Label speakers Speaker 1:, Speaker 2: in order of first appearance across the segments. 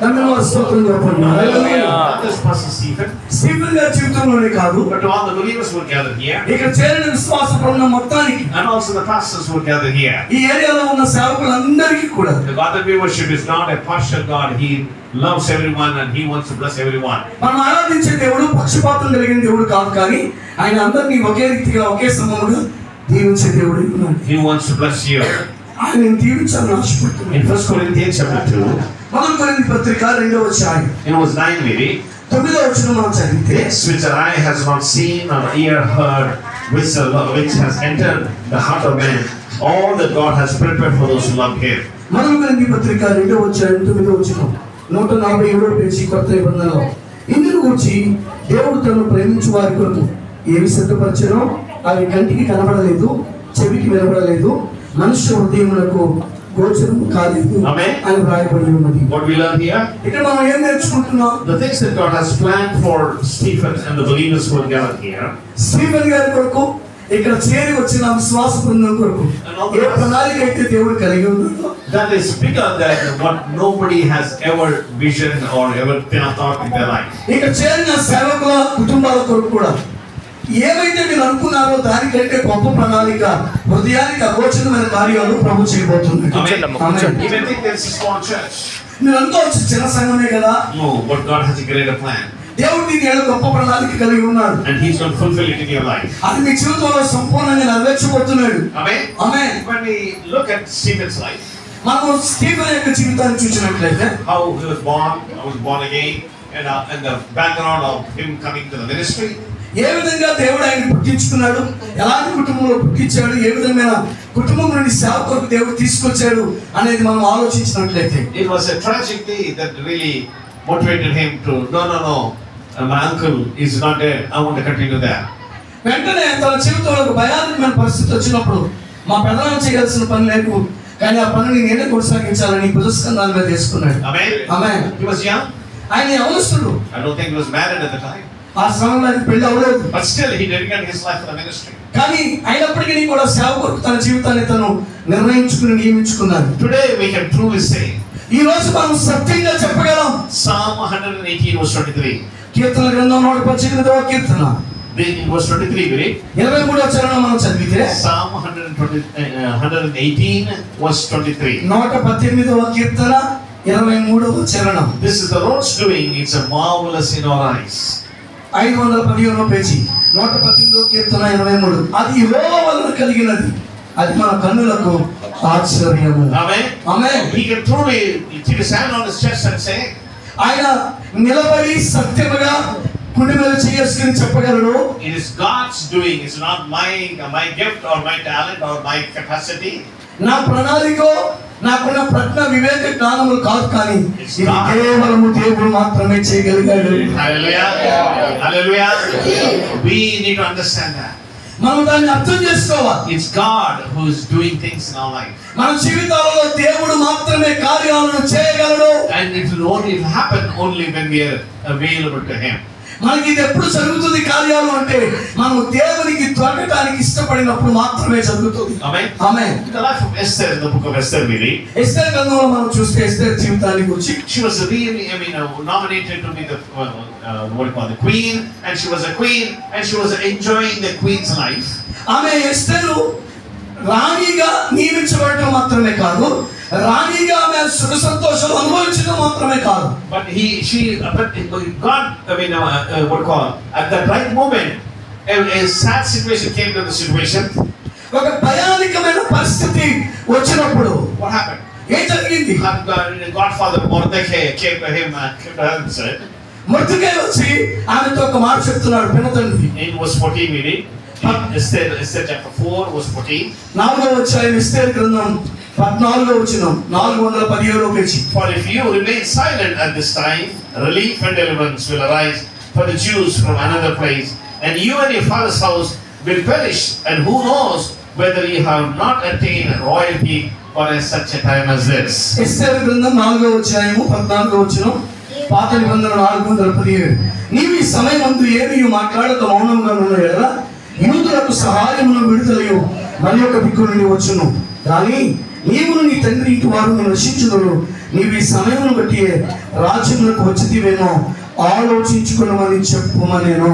Speaker 1: అందరూ స్తోత్రం చెప్పండి. హల్లెలూయా. స్టీఫెన్ గారి జీవితంలోనే కాదు,
Speaker 2: but all the believers were gathered here,
Speaker 1: ఇక్కడ చేరిన విశ్వాస బృందం మొత్తానికి,
Speaker 2: and also the pastors were gathered here.
Speaker 1: ఈ ఏరియాలో ఉన్న సేవకులందరికీ కూడా
Speaker 2: The God that we worship is not a partial God. He loves everyone and he wants to bless everyone.
Speaker 1: మనం ఆరాధించే దేవుడు పక్షపాతం కలిగిన దేవుడు కాదు, కానీ ఆయన అందరినీ ఒకే రీతిగా ఒకే సమముగా దీవించే దేవుడు ఉన్నాడు.
Speaker 2: He wants to bless you.
Speaker 1: ఆయన దీవించాలని ఆశపడుతున్నాడు.
Speaker 2: In 1 Corinthians chapter 2,
Speaker 1: మొదటి కొరింథీ పత్రిక 2వ అధ్యాయం
Speaker 2: it was 9 maybe,
Speaker 1: 9వ వచనం మనం చదివితే,
Speaker 2: which the eye has not seen or ear heard, which has entered the heart of man, all that God has prepared for those who love him.
Speaker 1: మొదటి కొరింథీ పత్రిక 2వ అధ్యాయం 9వ వచనం 147వ పేజీ కొత్త నిబంధనలో, ఇందును గురించి దేవుడు తనను ప్రేమించు వారి కొరకు ఏమి సిద్ధపరిచారో అవి కంటికి కనబడలేదు, చెవికి వినబడలేదు, మనుష్య హృదయములకు గోచరం కాలేదు అని వ్రాయబడి ఉన్నది.
Speaker 2: What we learn here,
Speaker 1: ఇక్కడ మనం ఏం నేర్చుకుంటున్నాం?
Speaker 2: the things that God has planned for Stephen and the believers who are gathered here.
Speaker 1: Stephen గారి కొరకు, ఇక్కడ చేరి వచ్చిన విశ్వాస బృందం కొరకు ఏ ప్రణాళిక అయితే దేవుడు కలిగి ఉన్నాడో,
Speaker 2: that is bigger than what nobody has ever visioned or ever thought in their life.
Speaker 1: ఇక్కడ చేరిన సేవకుల కుటుంబాల కొరకు కూడా ఏవైతే మీరు అనుకున్నారో దానికంటే గొప్ప ప్రణాళిక, హృదయానికి అగోచరమైన కార్యాలు ప్రభు చేయబోతున్నాడు.
Speaker 2: Even think there's a small church.
Speaker 1: మీరు అనుకోవచ్చు చిన్న సంఘమే కదా.
Speaker 2: No, but God has a greater plan.
Speaker 1: దేవుడు దీని ఏదో గొప్ప ప్రణాళిక కలిగి ఉన్నాడు.
Speaker 2: And He's going to fulfill it in your life.
Speaker 1: అది మీ జీవితంలో సంపూర్ణంగా నెరవేర్చబోతున్నాడు.
Speaker 2: Amen.
Speaker 1: Amen.
Speaker 2: When we look at Stephen's life,
Speaker 1: మనం స్టీఫెన్ యొక్క జీవితాన్ని చూసినట్లయితే,
Speaker 2: how he was born again, and the background of him coming to the ministry.
Speaker 1: ఏ విధంగా దేవుడు ఆయన పుట్టించుకున్నాడు, ఎలాంటి కుటుంబంలో పుట్టించాడు, ఏ విధమైన కుటుంబం నుండి సేవ కొరకు దేవుడు తీసుకొచ్చాడు అనేది మనం ఆలోచించినట్లయితే,
Speaker 2: It was a tragic day that really motivated him to no, my uncle is not dead, I want to continue that.
Speaker 1: వెంటనే తన జీవితంలో ఒక భయానకమైన పరిస్థితి వచ్చినప్పుడు, మా పెదనాన్న చేయాల్సిన పని లేదు కానీ ఆ పనిని నేనే కొనసాగించాలని భుజస్కంధాల మీద వేసుకున్నాడు. ఆమేన్.
Speaker 2: He was young.
Speaker 1: ఆయన యవనస్తుడు.
Speaker 2: I don't think he was married at the time.
Speaker 1: ఆ సమయంలో ఆయనకు పెళ్లి అవ్వలేదు.
Speaker 2: But still he dedicated his life to the ministry.
Speaker 1: కానీ అయినప్పటికీ కూడా సేవ కొరకు తన జీవితాన్ని తను నిర్ణయించుకుని నియమించుకున్నాడు.
Speaker 2: Today we can truly say,
Speaker 1: ఈ రోజు మనం సత్యంగా చెప్పగలం,
Speaker 2: Psalm 118 verse 23.
Speaker 1: కీర్తన గ్రంథం 118వ కీర్తన
Speaker 2: verse 23 very
Speaker 1: 23వ చరణం మనం చదివితే,
Speaker 2: Psalm 118 verse 23.
Speaker 1: 118వ కీర్తన 23వ చరణం.
Speaker 2: This is the Lord's doing, it's a marvelous in our eyes.
Speaker 1: 515వ పేజీ 118వ కీర్తన 23. అది యెహోవా వలన కలిగినది, అది మన కన్నులకు ఆశ్చర్యము.
Speaker 2: Amen.
Speaker 1: Amen.
Speaker 2: He can truly keep his hand on his chest and say,
Speaker 1: ఆయన నిలబడి సత్యముగా గుండె మీద చేసుకుని చెప్పగలడు,
Speaker 2: it is God's doing, it's not my gift or my talent or my capacity.
Speaker 1: నా ప్రణాళిక, నాకున్న ప్రజ్ఞ వివేక జ్ఞానములు కాదు, కానీ ఇది కేవలము దేవుడు మాత్రమే చేయగలిగాడు.
Speaker 2: Hallelujah. Hallelujah. We need to understand that.
Speaker 1: మనం దాన్ని అర్థం చేసుకోవాలి.
Speaker 2: It's God who is doing things in our life.
Speaker 1: మన జీవితాలలో దేవుడు మాత్రమే కార్యాలను చేయగలడు.
Speaker 2: And it will only happen only when we are available to Him.
Speaker 1: మనకి ఇది ఎప్పుడు జరుగుతుంది కార్యాలు అంటే, మనం దేవునికి దొరకడానికి ఇష్టపడినప్పుడు మాత్రమే జరుగుతుంది.
Speaker 2: Amen.
Speaker 1: Amen.
Speaker 2: In the life of Esther, in the book of Esther we read,
Speaker 1: Esther గ్రంథంలో మనం చూస్తే ఎస్తేర్ జీవితాన్ని గురించి,
Speaker 2: she was really, nominated to be the the queen, and she was a queen, and she was enjoying the queen's life.
Speaker 1: ఆమె ఎస్తేరు రాణిగా నియమించబడటం మాత్రమే కాదు, రాణిగా ఆమె సుఖ సంతోషాలు అనుభవించడం మాత్రమే కాదు,
Speaker 2: but God, at that right moment, a sad situation came to the situation.
Speaker 1: ఒక భయానకమైన పరిస్థితి వచ్చినప్పుడు
Speaker 2: What happened?
Speaker 1: ఏం జరిగింది?
Speaker 2: Godfather Mordecai came to him and said,
Speaker 1: Mordecai వచ్చి ఆమెతో ఒక మాట చెప్తున్నాడు, పినతండ్రి.
Speaker 2: in verse 14 we read, Esther chapter 4 verse 14.
Speaker 1: 4వ అధ్యాయం ఎస్తేర్ గ్రంథం 14వ వచనం 417వ page.
Speaker 2: For if you remain silent at this time, relief and deliverance will arise for the Jews from another place, and you and your father's house will perish, and who knows whether you have not attained royalty for such a time as this.
Speaker 1: Esther గ్రంథం 4వ అధ్యాయము 14వ వచనం, పాత నిబంధన 417. నీవు ఈ సమయమందు ఏమీ మాట్లాడక మౌనంగా ఉన్న ఎడల యూదులకు సహాయమును విడుదలయు మరి ఒక దిక్కు నుండి వచ్చును, కానీ నీవును నీ తండ్రి ఇంటి వారు నశించుదురు, నీవు ఈ సమయం బట్టి రాజ్యములకు వచ్చితివేమో ఆలోచించుకున్నామని చెప్పుమనేను.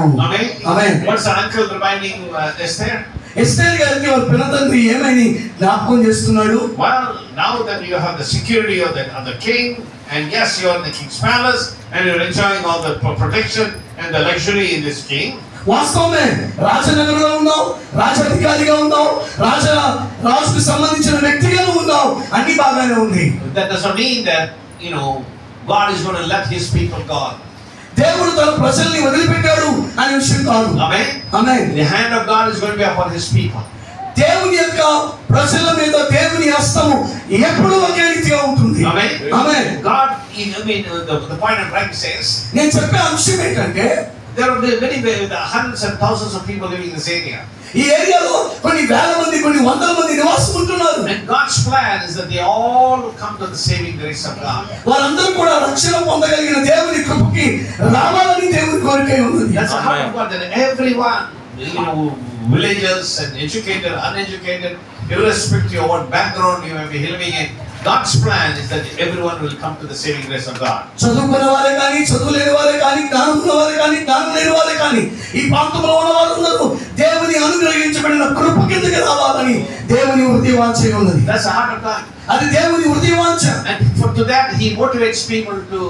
Speaker 1: ఆమేన్.
Speaker 2: What's the uncle reminding Esther?
Speaker 1: Esther గారికి వాళ్ళ పినతండ్రి ఏమని జ్ఞాపకం చేస్తున్నాడు?
Speaker 2: Well, now that you have the security of the king, and yes, you are in the king's palace, and you're enjoying all the protection and the luxury in this king.
Speaker 1: వాస్తవమే, రాజనగరంలో ఉన్నావు, రాజాధికారిగా ఉన్నావు, రాజుకు సంబంధించిన వ్యక్తిగా ఉన్నావు, అన్ని బాగానే ఉంది.
Speaker 2: That does not mean that God is going to let his people go.
Speaker 1: దేవుడు తన ప్రజల్ని వదిలిపెట్టాడు అనే విషయం కాదు.
Speaker 2: Amen.
Speaker 1: Amen.
Speaker 2: The hand of God is going to be upon his people.
Speaker 1: దేవుని యొక్క ప్రజల మీద దేవుని హస్తము ఎప్పుడూ ఒకే రీతిగా ఉంటుంది.
Speaker 2: Amen.
Speaker 1: Amen.
Speaker 2: God, the point I'm trying to say is,
Speaker 1: నేను చెప్పే అంశం ఏంటంటే,
Speaker 2: there are many hundreds and thousands of people living in this area.
Speaker 1: ఈ ఏరియాలో కొన్ని వేల మంది, కొన్ని వందల మంది నివాసం ఉంటున్నారు.
Speaker 2: And God's plan is that they all come to the saving grace of God.
Speaker 1: వారందరూ కూడా రక్షణ పొందగలిగిన దేవుని కృపకి రావాలని దేవుని కోరిక ఉన్నది.
Speaker 2: That's the heart of God, that everyone, villagers and educated, uneducated, irrespective of what background you may be living in, God's plan is that everyone will come to the saving grace of God.
Speaker 1: చదువుకున్న వారే కానీ, చదువు లేని వారే కానీ, జ్ఞానం ఉన్న వారే కానీ, జ్ఞానం లేని వారే కానీ, ఈ ప్రాంతంలో ఉన్న వారందరూ దేవుని అనుగ్రహించబడిన కృప కిందకి రావాలని దేవుని హృదయ వాంఛ ఉన్నది.
Speaker 2: That's the heart of God.
Speaker 1: అది దేవుని హృదయ వాంఛ.
Speaker 2: And to that he motivates people to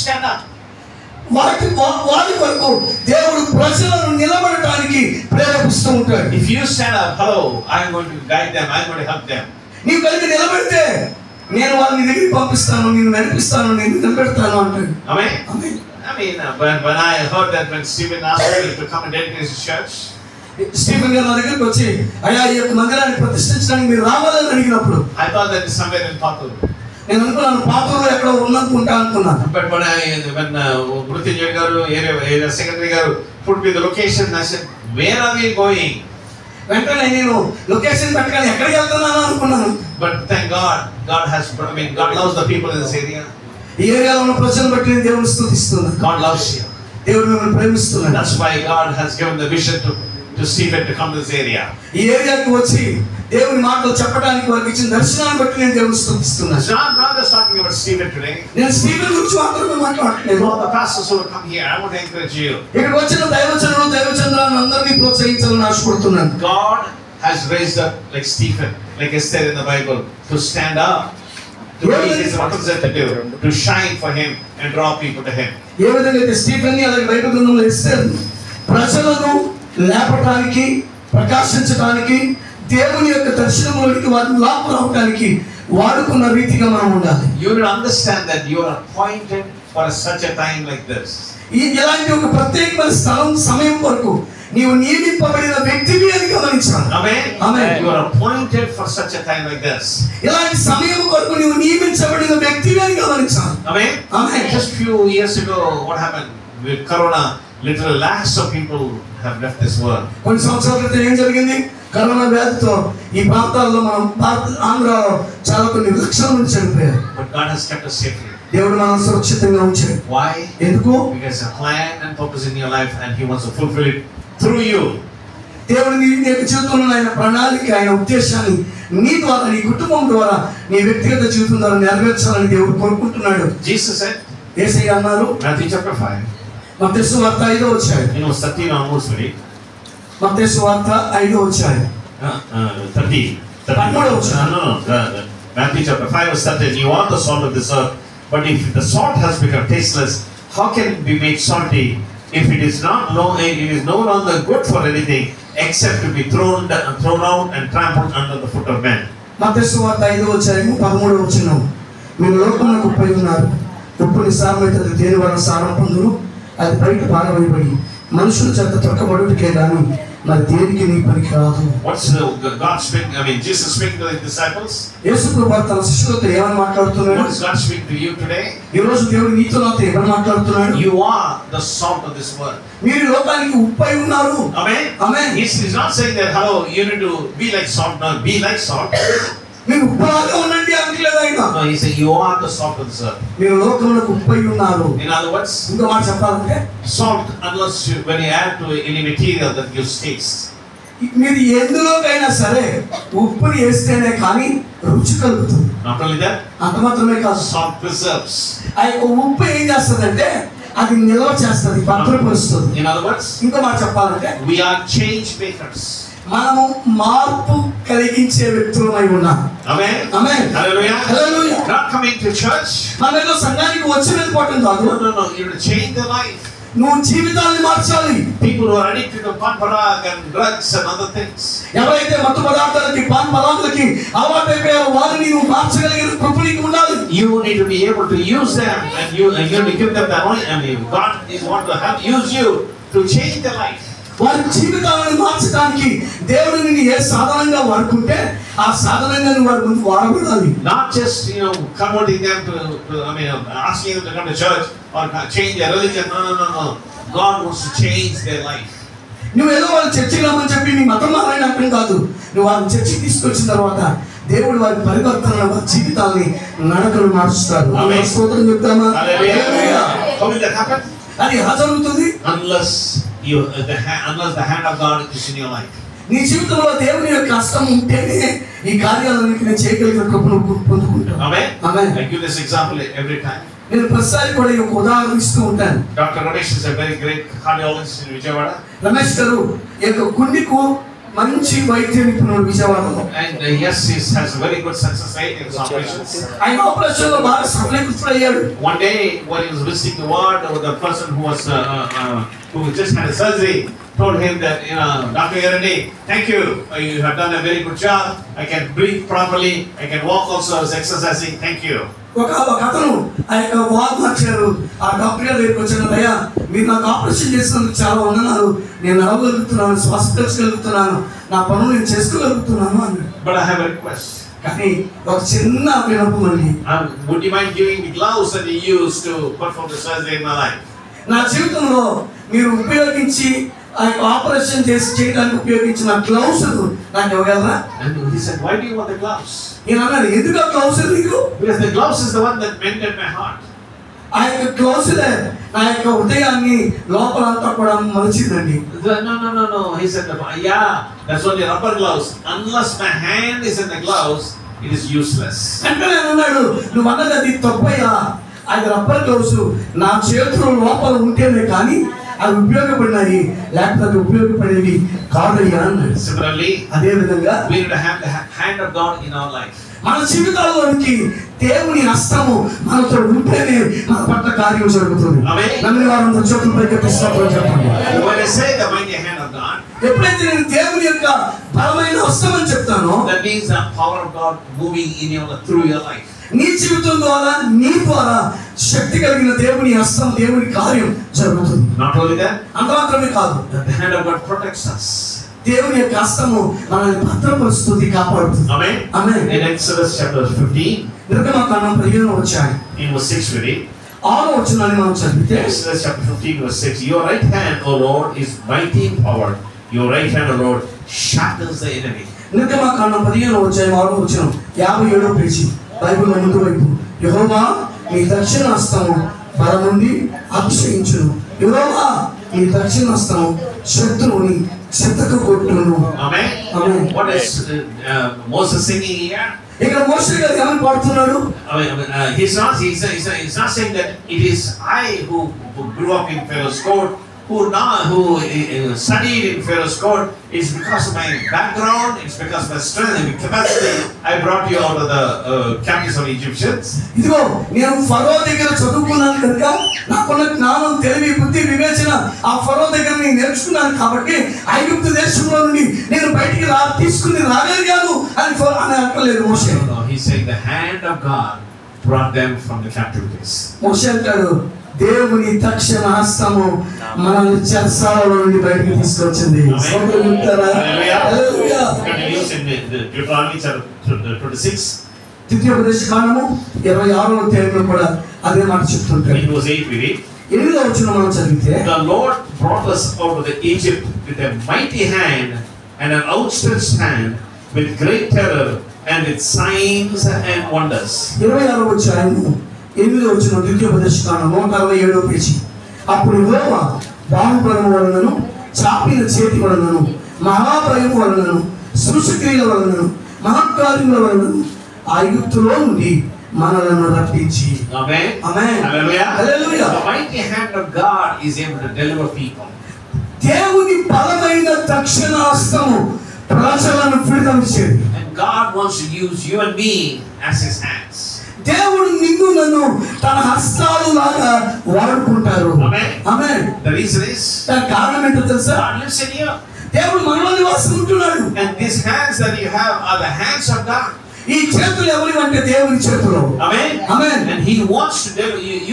Speaker 2: stand up.
Speaker 1: వారి వరకు దేవుడు ప్రజలను నిలబడటానికి ప్రేరేపిస్తూ ఉంటాడు.
Speaker 2: If you stand up, hello, I'm going to guide them, I'm going to help them.
Speaker 1: నీవు కలిగి నిలబడితే నేను వాళ్ళని దగ్గరికి పంపిస్తాను, నేను నడిపిస్తాను, నేను నిలబెడతాను అంటాడు.
Speaker 2: Amen. I mean, when I heard that when Stephen asked me to come and dedicate his church,
Speaker 1: Stephen గారు నా దగ్గరికి వచ్చి, అయ్యా ఈ యొక్క మందిరాన్ని ప్రతిష్ఠించడానికి మీరు రావాలని అడిగినప్పుడు,
Speaker 2: I thought that is somewhere in Patur.
Speaker 1: నేను అనుకున్నాను పాత్రలో ఎక్కడో ఉన్నట్టుకుంటా అనుకున్నాను.
Speaker 2: But when Mrutyunjay garu, area secretary garu put me the location, I said, where are we going?
Speaker 1: వెంటనే నేను లొకేషన్ పెట్టగానే ఎక్కడికి వెళ్తున్నాను అనుకున్నాను.
Speaker 2: But thank God, God loves the people in this area.
Speaker 1: ఈ ఏరియాలో ఉన్న ప్రజలను బట్టి నేను దేవుని స్తుతిస్తున్నాను.
Speaker 2: God loves you.
Speaker 1: దేవుడు మిమ్మల్ని ప్రేమిస్తున్నాడు.
Speaker 2: That's why God has given the vision to Stephen to come to this area.
Speaker 1: ఈ ఏరియాకి వచ్చి దేవుని మాటలు చెప్పడానికి వారికి ఇచ్చిన దర్శనాన్ని బట్టి నేను దేవుని స్తుతిస్తున్నాను.
Speaker 2: So I'm not just talking about Stephen today.
Speaker 1: నేను స్టీఫెన్ గురించి మాత్రమే మాట్లాడట్లేదు.
Speaker 2: All the pastors who will come here, I want to encourage you.
Speaker 1: ఇక్కడికి వచ్చిన దైవచంద్రులను అందరినీ ప్రోత్సహించాలని ఆశపడుతున్నాను.
Speaker 2: God has raised up like Stephen, like Esther in the Bible, to stand up, to be his representative, to shine for him and draw people to him.
Speaker 1: ఏ విధంగా అయితే స్టీఫెన్ని అలాగే Bible గ్రంథంలో ఎస్తేర్ ప్రజలను లేపటానికి, ప్రకాశించడానికి, దేవుని యొక్క దర్శనంలోనికి వారిని లాక్కురావడానికి వాడుకున్న రీతిగా మనం ఉండాలి.
Speaker 2: You will understand that you are appointed for such a time like this.
Speaker 1: ఇలాంటి ఒక ప్రత్యేకమైన సమయం వరకు నీవు నియమింపబడిన వ్యక్తివి అని గమనించాలి.
Speaker 2: Amen.
Speaker 1: Amen.
Speaker 2: You are appointed for such a time like this.
Speaker 1: ఇలాంటి సమయం వరకు నీవు నియమించబడిన వ్యక్తివి అని గమనించాలి.
Speaker 2: Amen.
Speaker 1: Amen.
Speaker 2: Just few years ago, what happened with Corona? Literal lakhs of people have left this world.
Speaker 1: కొన్ని సంవత్సరాల క్రితం ఏం జరిగింది? కరోనా వ్యాధితో ఈ ప్రాంతాల్లో మనం ఆంధ్రాలో చాలా కొన్ని లక్షల మంది చనిపోయారు.
Speaker 2: But God has kept us safely.
Speaker 1: దేవుడు మనల్ని సురక్షితంగా ఉంచాడు.
Speaker 2: Why?
Speaker 1: ఎందుకు?
Speaker 2: Because a plan and purpose in your life, and He wants to fulfill it through you.
Speaker 1: దేవుడు నీ యొక్క జీవితంలో ఆయన ప్రణాళిక, ఆయన ఉద్దేశాన్ని నీ ద్వారా, నీ కుటుంబం ద్వారా, నీ వ్యక్తిగత జీవితం ద్వారా నెరవేర్చాలని దేవుడు కోరుకుంటున్నాడు.
Speaker 2: Jesus said,
Speaker 1: యేసయ్య అన్నారు,
Speaker 2: Matthew chapter 5.
Speaker 1: మత్తయి సువార్త 5వ అధ్యాయం.
Speaker 2: 13 almost ready.
Speaker 1: మత్తయి సువార్త 5వ అధ్యాయం.
Speaker 2: 30. No. Matthew chapter 5 verse 13. You are the salt of this earth, but if the salt has become tasteless, how can it be made salty? If it is no longer good for anything except to be thrown out and trampled under the foot of men.
Speaker 1: మత్తయి సువార్త 5వ అధ్యాయం 13వ వచనం. మీరు లోకమునకు ఉప్పై ఉన్నారు. ఉప్పు నిస్సారమైతే అది దేని వలన సారం పొందును? అది బయట పారవేయబడి మనుషుల చేత తొక్కబడుటకే గాని మరి దేనికి నీ పనికి రాదు.
Speaker 2: What's God speaking? Jesus speaking to the disciples.
Speaker 1: యేసు ప్రభువు తన శిష్యులతో ఏమని మాట్లాడుతున్నాడు?
Speaker 2: What is God speaking to you today?
Speaker 1: ఈ రోజు దేవుడు నీతో నాతో ఏమని మాట్లాడుతున్నాడు?
Speaker 2: You are the salt of this world.
Speaker 1: మీరు లోకానికి ఉప్పై ఉన్నారు.
Speaker 2: Amen.
Speaker 1: Amen.
Speaker 2: He's not saying that hello, you need to be like salt. No, be like salt.
Speaker 1: మీరు ఉప్పులాగా ఉండండి అనట్లేదు ఆయన.
Speaker 2: No, he said you are the salt of this earth.
Speaker 1: మీరు లోకమునకు ఉప్పై ఉన్నారు.
Speaker 2: In other words,
Speaker 1: ఇంకో మాట చెప్పాలంటే
Speaker 2: salt, unless when you add to any material that gives taste.
Speaker 1: మీరు ఎందులోకైనా సరే ఉప్పుని వేస్తేనే కానీ రుచి కలుగుతుంది.
Speaker 2: Not only that,
Speaker 1: అంత మాత్రమే కాదు,
Speaker 2: salt preserves.
Speaker 1: ఆ యొక్క ఉప్పు ఏం చేస్తుందంటే అది నిల్వ చేస్తుంది, భద్రపరుస్తుంది.
Speaker 2: In other words,
Speaker 1: ఇంకో మాట చెప్పాలంటే
Speaker 2: we are change makers.
Speaker 1: మనము మార్పు కలిగించే వ్యక్తులమై ఉన్నాం.
Speaker 2: Amen.
Speaker 1: Amen.
Speaker 2: Hallelujah.
Speaker 1: Hallelujah.
Speaker 2: Not coming to church.
Speaker 1: మనం ఏదో సంఘానికి వచ్చి వెళ్ళిపోవటం కాదు.
Speaker 2: No. You have to change their life.
Speaker 1: నువ్వు జీవితాన్ని మార్చాలి.
Speaker 2: People who are addicted to pan parag and drugs and other things.
Speaker 1: ఎవరైతే మత్తు పదార్థాలకి పాన్ పదార్థాలకి అలవాటైపోయారో వారిని నువ్వు మార్చగలిగిన కృప నీకు ఉండాలి.
Speaker 2: You need to be able to use them, and you need to give them the anointing. I mean, God is want to help use you to change their life.
Speaker 1: వారి జీవితాలను మార్చడానికి దేవుడు నిన్ను ఏ సాధనంగా వాడుకుంటే ఆ సాధనంగా నువ్వు వారి ముందు వాడబడాలి.
Speaker 2: Not just converting them to asking them to come to church or change their religion. No. God wants to change their life.
Speaker 1: నువ్వు ఏదో వాళ్ళు చర్చికి రమ్మని చెప్పి నీ మతం మారని అర్థం కాదు. నువ్వు వాళ్ళని చర్చికి తీసుకొచ్చిన తర్వాత దేవుడు వారి పరివర్తన, వారి జీవితాన్ని నడకలు మార్చుతాడు. స్తోత్రం చెప్తామా?
Speaker 2: How will that happen?
Speaker 1: అది ఎలా జరుగుతుంది?
Speaker 2: Unless the hand of God is in your life.
Speaker 1: నీ జీవితంలో దేవుని యొక్క హస్తం ఉంటేనే ఈ కార్యాలన్నిటిని నేను చేయగలిగిన కృపను పొందుకుంటాను.
Speaker 2: Amen.
Speaker 1: Amen.
Speaker 2: I give this example every time.
Speaker 1: నేను ప్రతిసారి కూడా ఈ యొక్క ఉదాహరణ ఇస్తూ ఉంటాను.
Speaker 2: Dr. Ramesh is a very great cardiologist in Vijayawada.
Speaker 1: Ramesh గారు ఈ యొక్క గుండెకు మంచి వైద్య నిపుణుడు విజయవాడలో.
Speaker 2: And yes, he has a very good success rate in his operations.
Speaker 1: ఆయన ఆపరేషన్ లో బాగా సఫలీకృతుడయ్యాడు.
Speaker 2: One day when he was visiting the ward, the person who just had a surgery told him that, Dr. Yarandi, thank you. You have done a very good job. I can breathe properly. I can walk also. I was exercising. Thank you.
Speaker 1: ఒక అతను ఆ యొక్క ward మార్చారు. ఆ doctor గారి దగ్గరికి వచ్చాను, అయ్యా మీరు నాకు ఆపరేషన్ చేసినందుకు చాలా వందనాలు, నేను నడవగలుగుతున్నాను, శ్వాస పీల్చగలుగుతున్నాను, నా పనులు నేను చేసుకోగలుగుతున్నాను అన్నాడు.
Speaker 2: But I have a request.
Speaker 1: కానీ ఒక చిన్న విన్నపం అండి.
Speaker 2: Would you mind giving me gloves that you used to perform the surgery in my life?
Speaker 1: నా జీవితంలో మీరు ఉపయోగించి ఆ యొక్క ఆపరేషన్ చేయడానికి ఉపయోగించిన గ్లౌస్ నాకు ఇవ్వగలరా?
Speaker 2: And he said, why do you want the gloves?
Speaker 1: నేను అన్నాడు, ఎందుకు ఆ గ్లౌస్ నీకు?
Speaker 2: Because the gloves is the one that mended my heart.
Speaker 1: ఆ యొక్క గ్లౌస్లే నా యొక్క హృదయాన్ని లోపలంతా కూడా మలిచిందండి.
Speaker 2: No. He said, yeah, that's only rubber gloves. Unless my hand is in the gloves, it is useless.
Speaker 1: అంటే నేను అన్నాడు, నువ్వు అన్నది అది తప్పయ్యా, అది రబ్బర్ గ్లౌస్ నా చేతులు లోపల ఉంటేనే కానీ అవి ఉపయోగపడినాయి, లేకపోతే అవి ఉపయోగపడేవి కాదయ్యా అన్నాడు.
Speaker 2: Similarly,
Speaker 1: అదే విధంగా
Speaker 2: we need to have the hand of God in our life.
Speaker 1: మన జీవితాల్లోనికి దేవుని హస్తము మనతో ఉంటేనే మన పట్ల కార్యం జరుగుతుంది. నమ్మిన వారందరూ చేతులపై కట్టిస్తున్నప్పుడు చెప్పండి.
Speaker 2: When I say the mighty hand of God,
Speaker 1: ఎప్పుడైతే నేను దేవుని యొక్క బలమైన హస్తం అని చెప్తానో,
Speaker 2: that means the power of God moving in through your life.
Speaker 1: నీ జీవితం ద్వారా నీ ద్వారా శక్తి కలిగిన దేవుని హస్తం, దేవుని కార్యం జరుగుతుంది.
Speaker 2: Not only that,
Speaker 1: అంత మాత్రమే కాదు,
Speaker 2: the hand of God protects us.
Speaker 1: దేవుని యొక్క హస్తము మనల్ని భద్రపరుస్తుంది, కాపాడుతుంది.
Speaker 2: Amen.
Speaker 1: Amen.
Speaker 2: In Exodus chapter 15,
Speaker 1: నిర్గమకాండం 15వ అధ్యాయం
Speaker 2: in verse 6 we read.
Speaker 1: 6వ వచనాన్ని మనం చదివితే,
Speaker 2: Exodus chapter 15 verse 6. Your right hand, O Lord, is mighty in power. Your right hand, O Lord, shatters the enemy.
Speaker 1: నిర్గమకాండం 15వ అధ్యాయం 6వ వచనం 57వ పేజీ బైబిల్ ముందు వైపు. యెహోవా నీ దక్షిణ హస్తము బలముండి అభిషేకించును. యెహోవా నీ దక్షిణ హస్తము శత్రువుని చెతకగొట్టును.
Speaker 2: Amen.
Speaker 1: Amen.
Speaker 2: What is Moses singing here?
Speaker 1: ఇక్కడ మోషే గారు ఏమని పాడుతున్నాడు?
Speaker 2: He's not saying that it is I who grew up in Pharaoh's court, who studied in Pharaoh's court. It's because of my background, it's because of my strength and capacity I brought you out of the captives of Egyptians.
Speaker 1: ఇదిగో నేను ఫరో దగ్గర చదువుకున్నాను కనుక నాకున్న జ్ఞానం, తెలివి, బుద్ధి, వివేచన ఆ ఫరో దగ్గర నేను నేర్చుకున్నాను కాబట్టి ఐగుప్తు దేశంలో నుండి నేను బయటికి తీసుకుని రాగలిగాను అని అంటలేదు మోషే.
Speaker 2: He's saying the hand of God brought them from the captivities.
Speaker 1: మోషే అంటాడు, దేవుని తక్షణ హస్తము మనల్ని చెరసాలలో నుండి బయటికి తీసుకొచ్చింది. ద్వితీయోపదేశకాండము 26వ అధ్యాయంలో కూడా అదే మాట చెప్తుంటాడు. 8వ వచనం మనం చదివితే,
Speaker 2: The Lord brought us out of Egypt with a mighty hand and an outstretched hand, with great terror and with signs and wonders.
Speaker 1: 26వ అధ్యాయము 8వ వచనం ద్వితీయోపదేశకాండం 167వ పేజీ. అప్పుడు యెహోవా బాహుబలము వలనను, చాపిన చేతి వలనను, మహాభయము వలనను, సృష్టిక్రియల వలనను, మహత్కార్యముల వలనను ఐగుప్తులో నుండి మనలను రప్పించి.
Speaker 2: Amen.
Speaker 1: Amen.
Speaker 2: Hallelujah.
Speaker 1: Hallelujah.
Speaker 2: The mighty hand of God is able to deliver people.
Speaker 1: దేవుని బలమైన తక్షణ హస్తము ప్రజలను విడుదల చేయును.
Speaker 2: And God wants to use you and me as His hands.
Speaker 1: దేవుడు నిన్ను నన్ను తన హస్తాలు లాగా వాడుకుంటారు.
Speaker 2: Amen.
Speaker 1: Amen.
Speaker 2: The reason is
Speaker 1: దానికి కారణం ఏంటో తెలుసా?
Speaker 2: God lives in you.
Speaker 1: దేవుడు మనలో నివాసం ఉంటున్నాడు.
Speaker 2: And these hands that you have are the hands of God.
Speaker 1: ఈ చేతులు ఎవరివి అంటే దేవుని చేతులు.
Speaker 2: Amen.
Speaker 1: Amen.
Speaker 2: And He wants to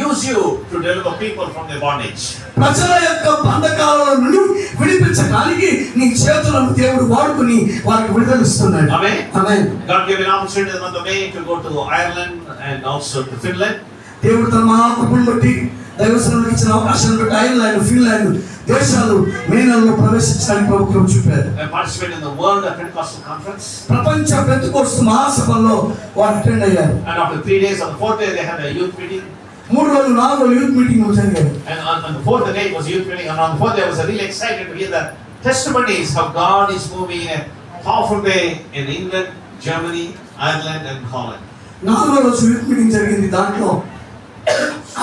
Speaker 2: use you to deliver people from their bondage.
Speaker 1: ప్రజల యొక్క బంధకాల నుండి విడిపించడానికి నీ చేతులను దేవుడు వాడుకుని వారికి విడుదలిస్తున్నాడు.
Speaker 2: Amen.
Speaker 1: Amen.
Speaker 2: God gave an opportunity in the month of May to go to Ireland and also to Finland.
Speaker 1: దేవుడు తన మహాకృపను బట్టి దైవజనులకు ఇచ్చిన అవకాశాన్ని బట్టి ఐర్లాండ్, ఫిన్లాండ్ దేశాలు మే నెలలో ప్రవేశించడానికి ప్రభుత్వం చూపారు.
Speaker 2: I participated in the World Pentecostal Conference.
Speaker 1: ప్రపంచ పెంతెకోస్తు మహాసభలో వారు అటెండ్ అయ్యారు.
Speaker 2: And after 3 days, on the 4th day, they had a youth meeting.
Speaker 1: 3 రోజులు 4 రోజులు యూత్ మీటింగ్ జరిగాయి.
Speaker 2: And on the 4th day was youth meeting, and on the 4th day I was really excited to hear the testimonies how God is moving in a powerful way in England, Germany, Ireland, and Holland.
Speaker 1: 4వ రోజు youth meeting జరిగింది. దాంట్లో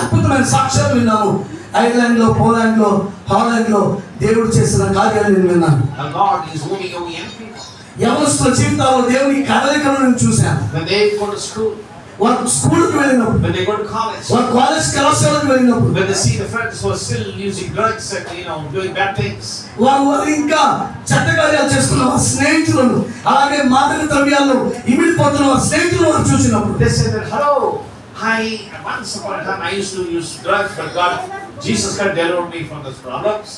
Speaker 1: అద్భుతమైన సాక్ష్యాలు విన్నాము. Ireland లో, Poland లో, Holland లో దేవుడు చేసిన కార్యాలు నేను విన్నాను.
Speaker 2: God is moving young people.
Speaker 1: యవనస్తుల జీవితాల్లో దేవుని కదలికలను నేను చూశాను.
Speaker 2: When they go to school,
Speaker 1: వారు స్కూల్కి వెళ్ళినప్పుడు,
Speaker 2: when they go to college,
Speaker 1: వారు కాలేజ్ కళాశాలకు వెళ్ళినప్పుడు,
Speaker 2: when they see the friends who are still using drugs and doing bad things,
Speaker 1: వారు ఇంకా చెడ్డ కార్యాలు చేస్తున్న వారి స్నేహితులను, అలాగే మాదక ద్రవ్యాల్లో ఇమిడిపోతున్న వారి స్నేహితులను వారు చూసినప్పుడు
Speaker 2: they say that, hello, once upon a time I used to use drugs, but Jesus can deliver me from those problems.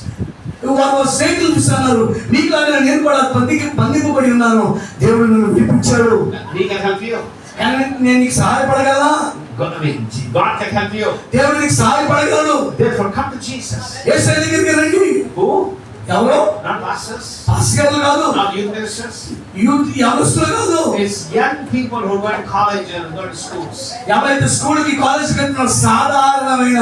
Speaker 1: వారు స్నేహితులు చూస్తున్నారు, నీకులాగా నేను కూడా బంధింపబడి ఉన్నాను, దేవుడు నన్ను విడిపించాడు,
Speaker 2: He can help you.
Speaker 1: కానీ నేను నీకు సహాయపడగలనా?
Speaker 2: God can help you.
Speaker 1: దేవుడు నీకు సహాయపడగలడు.
Speaker 2: Therefore come to Jesus.
Speaker 1: యేసయ్య దగ్గరికి రండి.
Speaker 2: Who?
Speaker 1: ఎవరు?
Speaker 2: Not pastors,
Speaker 1: పాస్టర్లు కాదు,
Speaker 2: not youth ministers.
Speaker 1: యూత్ యవనస్తులు కాదు.
Speaker 2: It's young people who go to college and go to schools.
Speaker 1: ఎవరైతే స్కూల్కి కాలేజీకి వెళ్తున్న సాధారణమైన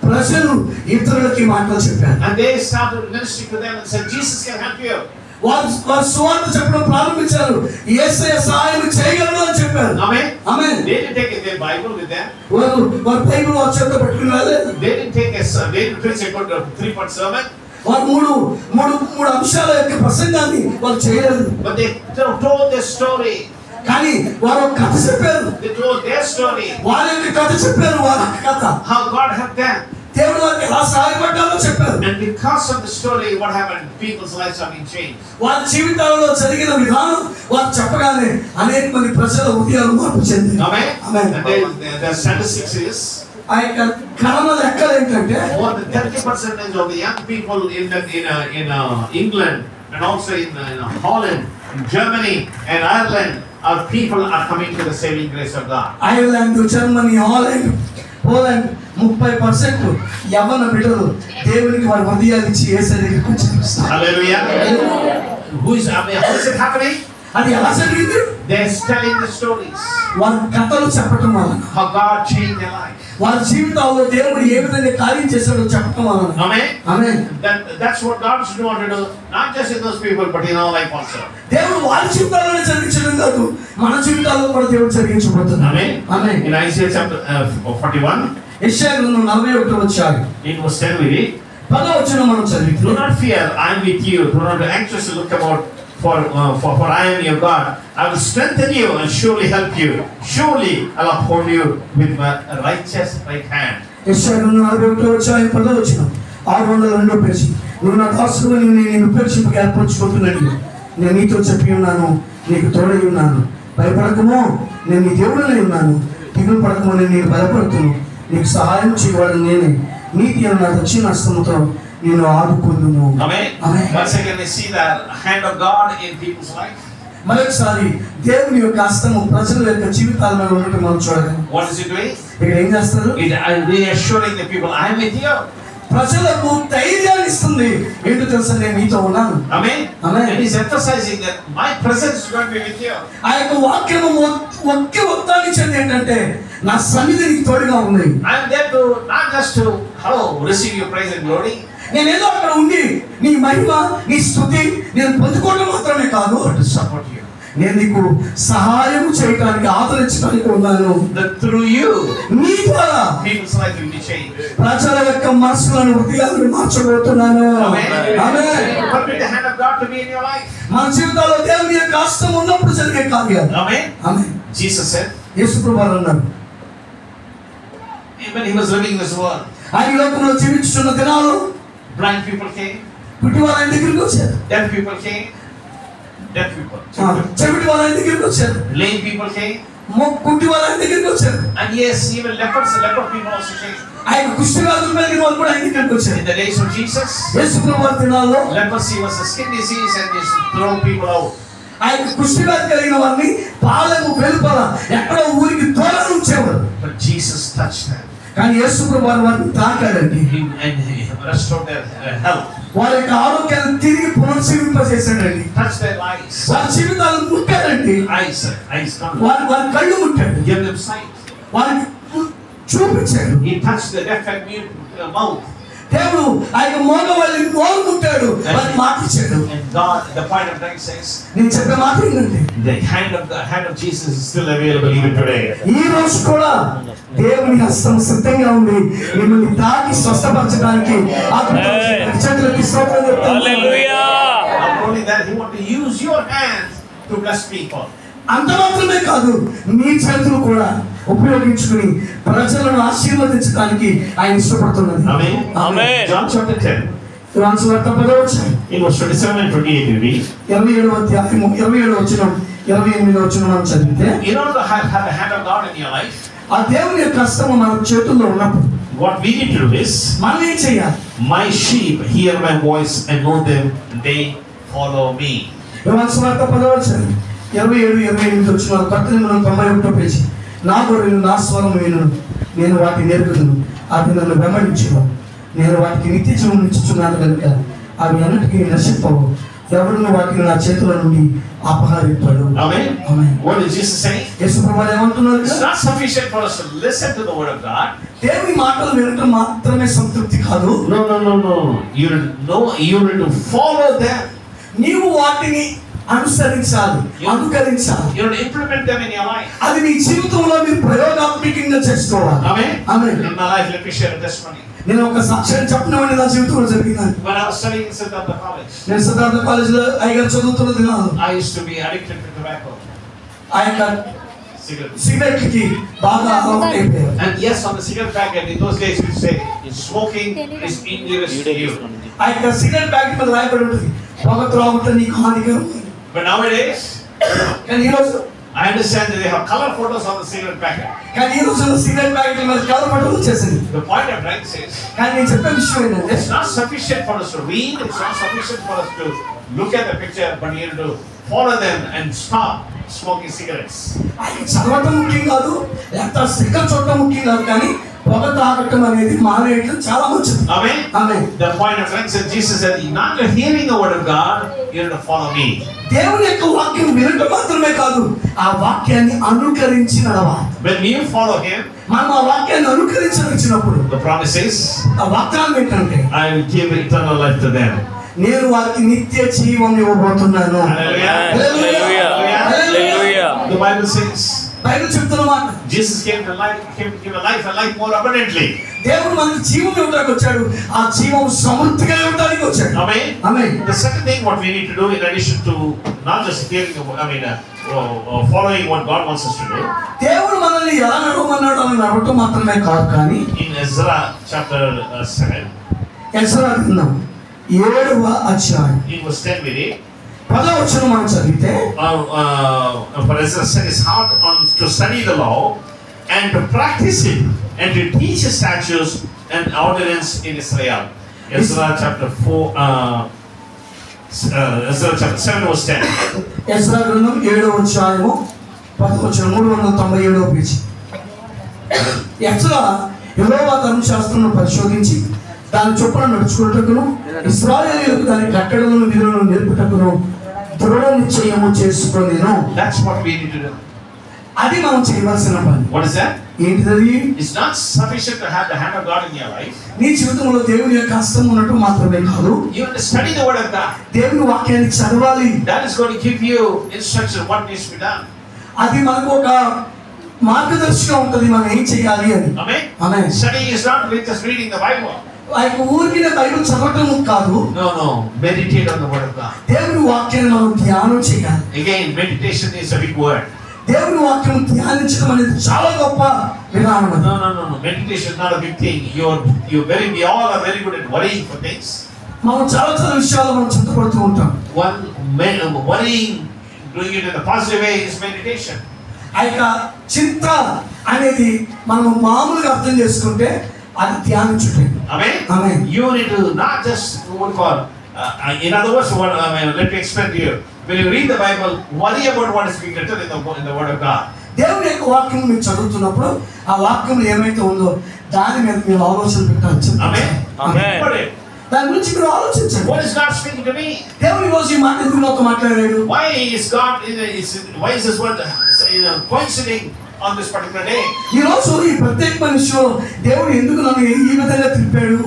Speaker 1: ప్రజలు ఇతరులకి మాటలు చెప్పారు.
Speaker 2: And they started ministering to them and said, Jesus can help you.
Speaker 1: వారు సువార్త చెప్పడం ప్రారంభించారు. యేసయ్య సహాయం చేయగలడు అని చెప్పారు.
Speaker 2: Amen.
Speaker 1: Amen.
Speaker 2: They didn't take their Bible with them.
Speaker 1: వారు బైబిల్ వారి చేతిలో పెట్టుకుని రాలేదు.
Speaker 2: They didn't preach a good 3-part sermon.
Speaker 1: వారు మూడు అంశాల యొక్క ప్రసంగాన్ని వారు చేయలేదు.
Speaker 2: But they told their story.
Speaker 1: కానీ వారు ఒక కథ చెప్పారు.
Speaker 2: They told their story.
Speaker 1: వారి యొక్క కథ చెప్పారు. వారి కథ
Speaker 2: How God helped them.
Speaker 1: దేవుడు వారికి ఎలా సహాయపడ్డారో చెప్పారు.
Speaker 2: And because of the story, what happened? People's lives have been changed.
Speaker 1: వారి జీవితాలలో జరిగిన విధానం వారు చెప్పగానే అనేక మంది ప్రజల హృదయాలు మార్పు చెందాయి.
Speaker 2: Amen.
Speaker 1: Amen.
Speaker 2: And the statistics is
Speaker 1: ఆ యొక్క కళల లెక్కలు ఏంటంటే
Speaker 2: more than 30% of the young people in England and also in Holland, in Germany and Ireland are coming to the saving grace of God.
Speaker 1: Ireland, Germany, Holland, Poland 30% యవ్వన బిడ్డలు దేవునికి వారి హృదయాలు ఇచ్చి యేసయ్య దగ్గరికి వచ్చారు.
Speaker 2: Hallelujah. How is it happening?
Speaker 1: అది ఎలా జరిగింది?
Speaker 2: They are telling the stories.
Speaker 1: వారి కథలు చెప్పటం వలన,
Speaker 2: How God changed their life.
Speaker 1: వారి జీవితాల్లో దేవుడు ఏ విధంగా కార్యం చేశాడో చెప్పటం వలన.
Speaker 2: Amen.
Speaker 1: Amen.
Speaker 2: That's what God should want to do, not just in those people, but in our life also.
Speaker 1: దేవుడు వారి జీవితాల్లోనే జరిగించడం కాదు, మన జీవితాల్లో కూడా దేవుడు జరిగించబోతున్నాడు.
Speaker 2: Amen.
Speaker 1: Amen.
Speaker 2: In Isaiah chapter 41,
Speaker 1: యెషయా గ్రంథం 41వ అధ్యాయం
Speaker 2: in verse 10 we read,
Speaker 1: 10వ వచనం మనం
Speaker 2: do
Speaker 1: చదివితే,
Speaker 2: not fear, I am with you. Do not be anxious to look about, for I am your God. I will strengthen you and surely help you. Surely I'll uphold you with my righteous right hand.
Speaker 1: యెషయా గ్రంథం 41వ అధ్యాయం 10వ వచనం, 602వ page. నువ్వు నా దాసుడిని నేను ఉపేక్షింపక ఏర్పరచుకుంటున్నాను. నేను నీతో చెప్పి ఉన్నాను, నీకు తోడై ఉన్నాను. భయపడకము, నేను నీ దేవుడనై ఉన్నాను. దిగులు పడకము, నేను నీకు బలపడుతును. నీకు సహాయం చేయవాడు నేనే. నీతి అన్న నా దక్షిణ హస్తముతో నేను ఆదుకుందును.
Speaker 2: Amen.
Speaker 1: Amen.
Speaker 2: Once again we see the hand of God in people's life.
Speaker 1: మరొకసారి దేవుని యొక్క హస్తము ప్రజల యొక్క జీవితాల మీద ఉండటం మనం చూడగలం.
Speaker 2: What is it doing?
Speaker 1: ఇక్కడ ఏం చేస్తారు?
Speaker 2: It is reassuring the people, I am with you.
Speaker 1: ప్రజలకు ధైర్యాన్ని ఇస్తుంది. ఏంటో తెలుసా, నేను నీతో ఉన్నాను.
Speaker 2: Amen.
Speaker 1: Amen.
Speaker 2: And he's emphasizing that my presence is going to be with you.
Speaker 1: ఆ యొక్క వాక్యము ఒకే ఉత్తానించింది ఏంటంటే, నా సన్నిధి నీకు తోడుగా ఉంది.
Speaker 2: I am there to not just to receive your praise and glory.
Speaker 1: నేనేదో అక్కడ ఉండి నీ మహిమ, నీ స్తుతి నేను పొందుకోవడం మాత్రమే కాదు,
Speaker 2: But to support you.
Speaker 1: నేను నీకు సహాయం చేయడానికి ఆదరించడానికి ఉన్నాను.
Speaker 2: That through you,
Speaker 1: నీ ద్వారా
Speaker 2: people's life will be changed.
Speaker 1: ప్రజల యొక్క మనసులను హృదయాలను మార్చబోతున్నాను. ఆమేన్.
Speaker 2: Permit the hand of God to be in your life.
Speaker 1: మన జీవితాల్లో దేవుని యొక్క హస్తం ఉన్నప్పుడు జరిగే కార్యాలు.
Speaker 2: Amen.
Speaker 1: ఆమేన్.
Speaker 2: Jesus said,
Speaker 1: యేసు ప్రభువు అన్నారు,
Speaker 2: when he was living this world,
Speaker 1: ఆయన లోకంలో జీవించుతున్న దినాలు
Speaker 2: blind people came,
Speaker 1: పుట్టి వారు ఆయన దగ్గరికి వచ్చారు.
Speaker 2: deaf people came, deaf people,
Speaker 1: చెవిటి వారు ఆయన దగ్గరికి వచ్చారు.
Speaker 2: lame people came,
Speaker 1: కుంటి వారు ఆయన దగ్గరికి వచ్చారు.
Speaker 2: and yes, even leper people also came.
Speaker 1: ఆయన కుష్ఠవ్యాధులు కలిగిన వాళ్ళు కూడా ఆయన దగ్గరికి వచ్చారు.
Speaker 2: In the days of Jesus,
Speaker 1: యేసు ప్రభువు దినాల్లో
Speaker 2: leprosy was a skin disease and they throw people out.
Speaker 1: ఆయన కుష్ఠవ్యాధి కలిగిన వారిని పాలెము వెలుపల ఎక్కడో ఊరికి దూరం ఉంచేవారు.
Speaker 2: But Jesus touched them.
Speaker 1: కానీ యేసు ప్రభువు వారిని తాకాడండి.
Speaker 2: And he restored their health.
Speaker 1: వారి యొక్క ఆరోగ్యాన్ని తిరిగి పునరుజ్జీవింపజేశాడండి.
Speaker 2: Touched their lives.
Speaker 1: వారి జీవితాలను ముట్టాడండి.
Speaker 2: Eyes
Speaker 1: వారి కళ్ళు ముట్టాడు.
Speaker 2: give them sight.
Speaker 1: వారికి చూపించాడు.
Speaker 2: He touched the deaf and mute mouth.
Speaker 1: దేవుడు ఆయన మోగవాళ్ళని నోరు ముట్టాడు. వారికి మాట ఇచ్చాడు.
Speaker 2: And God, the point of time says,
Speaker 1: నేను చెప్పే మాట ఏంటంటే
Speaker 2: the hand of Jesus is still available even today.
Speaker 1: ఈ రోజు కూడా దేవుని హస్తం సిద్ధంగా ఉంది మిమ్మల్ని తాకి స్వస్థపరచడానికి. చేతులకి స్తోత్రం చెప్తాను.
Speaker 3: హల్లెలూయా.
Speaker 2: Not only that, he wants to use your hands to bless people.
Speaker 1: అంత మాత్రమే కాదు, మీ చేతులు కూడా ఉపయోగించుకుని ప్రజలను ఆశీర్వదించడానికి ఆయన ఇష్టపడుతున్నది.
Speaker 2: Amen.
Speaker 3: Amen.
Speaker 2: John chapter 10.
Speaker 1: యోహాను సువార్త 10వ అధ్యాయం
Speaker 2: In verse 27 and 28 we read,
Speaker 1: 27వ అధ్యాయం 27వ వచనం 28వ వచనం మనం చదివితే,
Speaker 2: in order to have the hand of God in your life,
Speaker 1: ఆ దేవుని యొక్క హస్తము మన చేతుల్లో ఉన్నప్పుడు
Speaker 2: what we need to do is,
Speaker 1: మనం ఏం చేయాలి?
Speaker 2: my sheep hear my voice and know them, they follow me.
Speaker 1: యోహాను సువార్త 10వ అధ్యాయం 27 28 వచనాలు 1891 పేజీ. నా గొర్రెలు నా స్వరం వినును, నేను వాటిని ఎరుగుదును, అవి నన్ను వెంబడించును, నేను వాటికి నిత్య జీవం ఇచ్చుచున్నాను కనుక అవి అన్నిటికీ నశింపవు, ఎవరును వాటిని నా చేతుల నుండి అపహరింపడు.
Speaker 2: Amen.
Speaker 1: Amen.
Speaker 2: What is Jesus saying?
Speaker 1: యేసు ప్రభువు ఏమంటున్నారు?
Speaker 2: It's not sufficient for us to listen to the word of God.
Speaker 1: దేవుని మాటలు వినటం మాత్రమే సంతృప్తి కాదు.
Speaker 2: No. You need to follow them.
Speaker 1: నీవు వాటిని అనుసరించాలి, అనుకరించాలి.
Speaker 2: You need to implement them in your life.
Speaker 1: అది నీ జీవితంలో మీరు ప్రయోగాత్మకంగా చేసుకోవాలి.
Speaker 2: Amen.
Speaker 1: Amen.
Speaker 2: In my life, let me share a testimony.
Speaker 1: నేను ఒక సాక్ష్యం చెప్పినవాడిని నా జీవితంలో జరిగింది.
Speaker 2: When I was studying in Siddhartha College,
Speaker 1: నేను సిద్ధార్థ కాలేజీలో అయ్యగారు చదువుతున్న దినాలు
Speaker 2: I used to be addicted to tobacco,
Speaker 1: ఆ యొక్క
Speaker 2: cigarettes.
Speaker 1: సిగరెట్లకి బాగా అలవాటు అయిపోయారు.
Speaker 2: And yes, on the cigarette packet, in those days, we say, smoking is injurious to you.
Speaker 1: ఆ యొక్క సిగరెట్ ప్యాకెట్ మీద రాయబడి ఉంటుంది, పొగ త్రాగుట నీకు హానికరం.
Speaker 2: But nowadays,
Speaker 1: కానీ ఈరోజు
Speaker 2: I understand that they have color photos on the cigarette packet.
Speaker 1: కానీ ఈ రోజు సిగరెట్ ప్యాకెట్ మీద కలర్ పట్టడం వచ్చేసింది.
Speaker 2: The point I'm trying to say is,
Speaker 1: కానీ నేను చెప్పే విషయం ఏంటంటే
Speaker 2: it's not sufficient for us to read, it's not sufficient for us to look at the picture, but you have to follow them and stop smoking cigarettes.
Speaker 1: అది చదవటం ముఖ్యం కాదు, లేకపోతే సిగరెట్ చూడటం ముఖ్యం కాదు, కానీ పొగ తాగటం అనేది మానేయటం చాలా మంచిది.
Speaker 2: Amen.
Speaker 1: Amen.
Speaker 2: The point of trying to say, Jesus said, not just hearing the word of God, you have to follow me.
Speaker 1: దేవుని యొక్క వాక్యం వినటం మాత్రమే కాదు, ఆ వాక్యాన్ని అనుకరించి నడవాలి.
Speaker 2: When you follow him,
Speaker 1: మనం ఆ వాక్యాన్ని అనుకరించి నడిచినప్పుడు
Speaker 2: the promise is,
Speaker 1: ఆ వాగ్దానం ఏంటంటే
Speaker 2: I will give eternal life to them.
Speaker 1: నేను వారికి నిత్య జీవం ఇవ్వబోతున్నాను.
Speaker 2: Hallelujah.
Speaker 1: Hallelujah.
Speaker 3: Hallelujah.
Speaker 2: The Bible says,
Speaker 1: Bible చెప్తున్న మాట,
Speaker 2: Jesus came to give a life and life more abundantly.
Speaker 1: దేవుడు మనకి జీవం ఇవ్వడానికి వచ్చాడు, ఆ జీవం సమృద్ధిగా ఇవ్వడానికి వచ్చాడు.
Speaker 2: Amen.
Speaker 1: Amen.
Speaker 2: The second thing what we need to do in addition to not just hearing, following what God wants us to do.
Speaker 1: దేవుడు మనల్ని ఎలా నడవమన్నాడు అని నడవటం మాత్రమే కాదు, కానీ
Speaker 2: In Ezra chapter 7,
Speaker 1: ఎజ్రా గ్రంథం 7వ అధ్యాయం
Speaker 2: in verse 10 we read,
Speaker 1: 10వ వచనం మనం చదివితే,
Speaker 2: for Ezra set his heart on to study the law and to practice it and to teach his statutes and ordinance in Israel. Ezra chapter 7 verse 10.
Speaker 1: Ezra గ్రంథం 7వ అధ్యాయము 10వ వచనం 397వ page. Ezra యెహోవా ధర్మశాస్త్రమును పరిశోధించి దాని చొప్పున నడుచుకున్నటకును ఇశ్రాయేలీయులకు దాని కట్టడలను విధులను నేర్పుటకును దృఢ నిశ్చయము చేసుకొనెను.
Speaker 2: That's what we need to do.
Speaker 1: అది మనం చేయవలసిన పని.
Speaker 2: What is that?
Speaker 1: ఏంటిది?
Speaker 2: It's not sufficient to have the hand of God in your life.
Speaker 1: నీ జీవితంలో దేవుని యొక్క హస్తం ఉన్నట్టు మాత్రమే కాదు,
Speaker 2: You have to study the word of God.
Speaker 1: దేవుని వాక్యాన్ని చదవాలి.
Speaker 2: That is going to give you instruction what needs to be done.
Speaker 1: అది మనకు ఒక మార్గదర్శిగా ఉంటుంది, మనం ఏం చేయాలి అని.
Speaker 2: Amen.
Speaker 1: Amen.
Speaker 2: Studying is not just reading the Bible.
Speaker 1: ఆ యొక్క ఊరికినే బైబిల్ చదవటం కాదు,
Speaker 2: No. Meditate on the word of God.
Speaker 1: దేవుని వాక్యాన్ని మనం ధ్యానం చేయాలి.
Speaker 2: Again, meditation is a big word.
Speaker 1: దేవుని వాక్యం ధ్యానించడం అనేది చాలా గొప్ప విధానం.
Speaker 2: No. Meditation is not a big thing. We all are very good at worrying for things.
Speaker 1: మనం చాలా విషయాలు మనం చింతపడుతూ ఉంటాం.
Speaker 2: Worrying, doing it in a positive way is meditation.
Speaker 1: ఆ యొక్క చింత అనేది మనం మామూలుగా అర్థం చేసుకుంటే అది ధ్యానించుటే.
Speaker 2: Amen. You need to not just what call. In other words, let me explain to you. When you read the Bible, worry about what is being written in the Word of God.
Speaker 1: దేవుని యొక్క వాక్యం మీరు చదువుతున్నప్పుడు ఆ వాక్యంలో ఏమైతే ఉందో దాని మీద మీరు ఆలోచన పెట్టాలి.
Speaker 2: Amen.
Speaker 1: దాని గురించి మీరు ఆలోచించండి.
Speaker 2: What is God speaking to me?
Speaker 1: దేవుడు ఈరోజు ఈ మాట ఎందుకు నాతో మాట్లాడాడు?
Speaker 2: Why is this word coinciding on this particular day?
Speaker 1: ఈ రోజు ఈ ప్రత్యేకమైన విషయంలో దేవుడు ఎందుకు నన్ను ఈ విధంగా తిప్పాడు?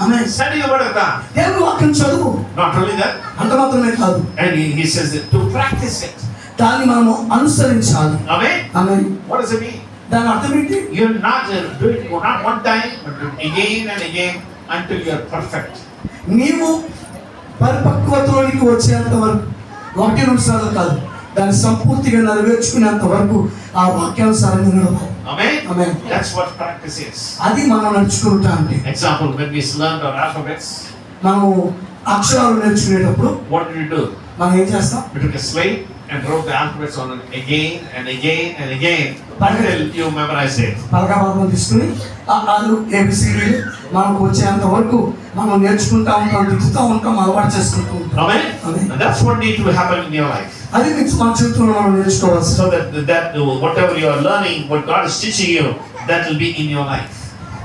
Speaker 2: Amen. Study the word of God.
Speaker 1: దేవుని వాక్యం చదువు.
Speaker 2: Not only that.
Speaker 1: అంత మాత్రమే కాదు.
Speaker 2: And he says that to practice it.
Speaker 1: దాన్ని మనము అనుసరించాలి.
Speaker 2: Amen.
Speaker 1: Amen.
Speaker 2: What does it mean?
Speaker 1: దాని అర్థం ఏంటి?
Speaker 2: You're not do it not one time, but do it again and again until you are perfect.
Speaker 1: నీవు పరిపక్వతలోనికి వచ్చేంత వరకు 1-2 సార్లు కాదు, దాన్ని సంపూర్తిగా నెరవేర్చుకునేంత వరకు ఆ వాక్యానుసారంగా నడవాలి.
Speaker 2: Amen. That's what practice is.
Speaker 1: అది మనం నడుచుకుంటా అంటే.
Speaker 2: Example, when we learned our alphabets,
Speaker 1: మనము అక్షరాలు నేర్చుకునేటప్పుడు
Speaker 2: what did we do?
Speaker 1: మనం ఏం చేస్తాం?
Speaker 2: We took a slate and wrote the alphabets on it again and again and again until you memorize it.
Speaker 1: పలకపలకం తీసుకుని ఆలు ABCD మనకు వచ్చేంత వరకు మనం నేర్చుకుంటా ఉంటాం, దిద్దుతూ ఉంటాం, అలవాటు చేసుకుంటూ ఉంటాం.
Speaker 2: Amen. And that's what needs to happen in your life.
Speaker 1: అది మన జీవితంలో మనం నేర్చుకోవాలి.
Speaker 2: So that whatever you are learning, what God is teaching you, that will be in your life.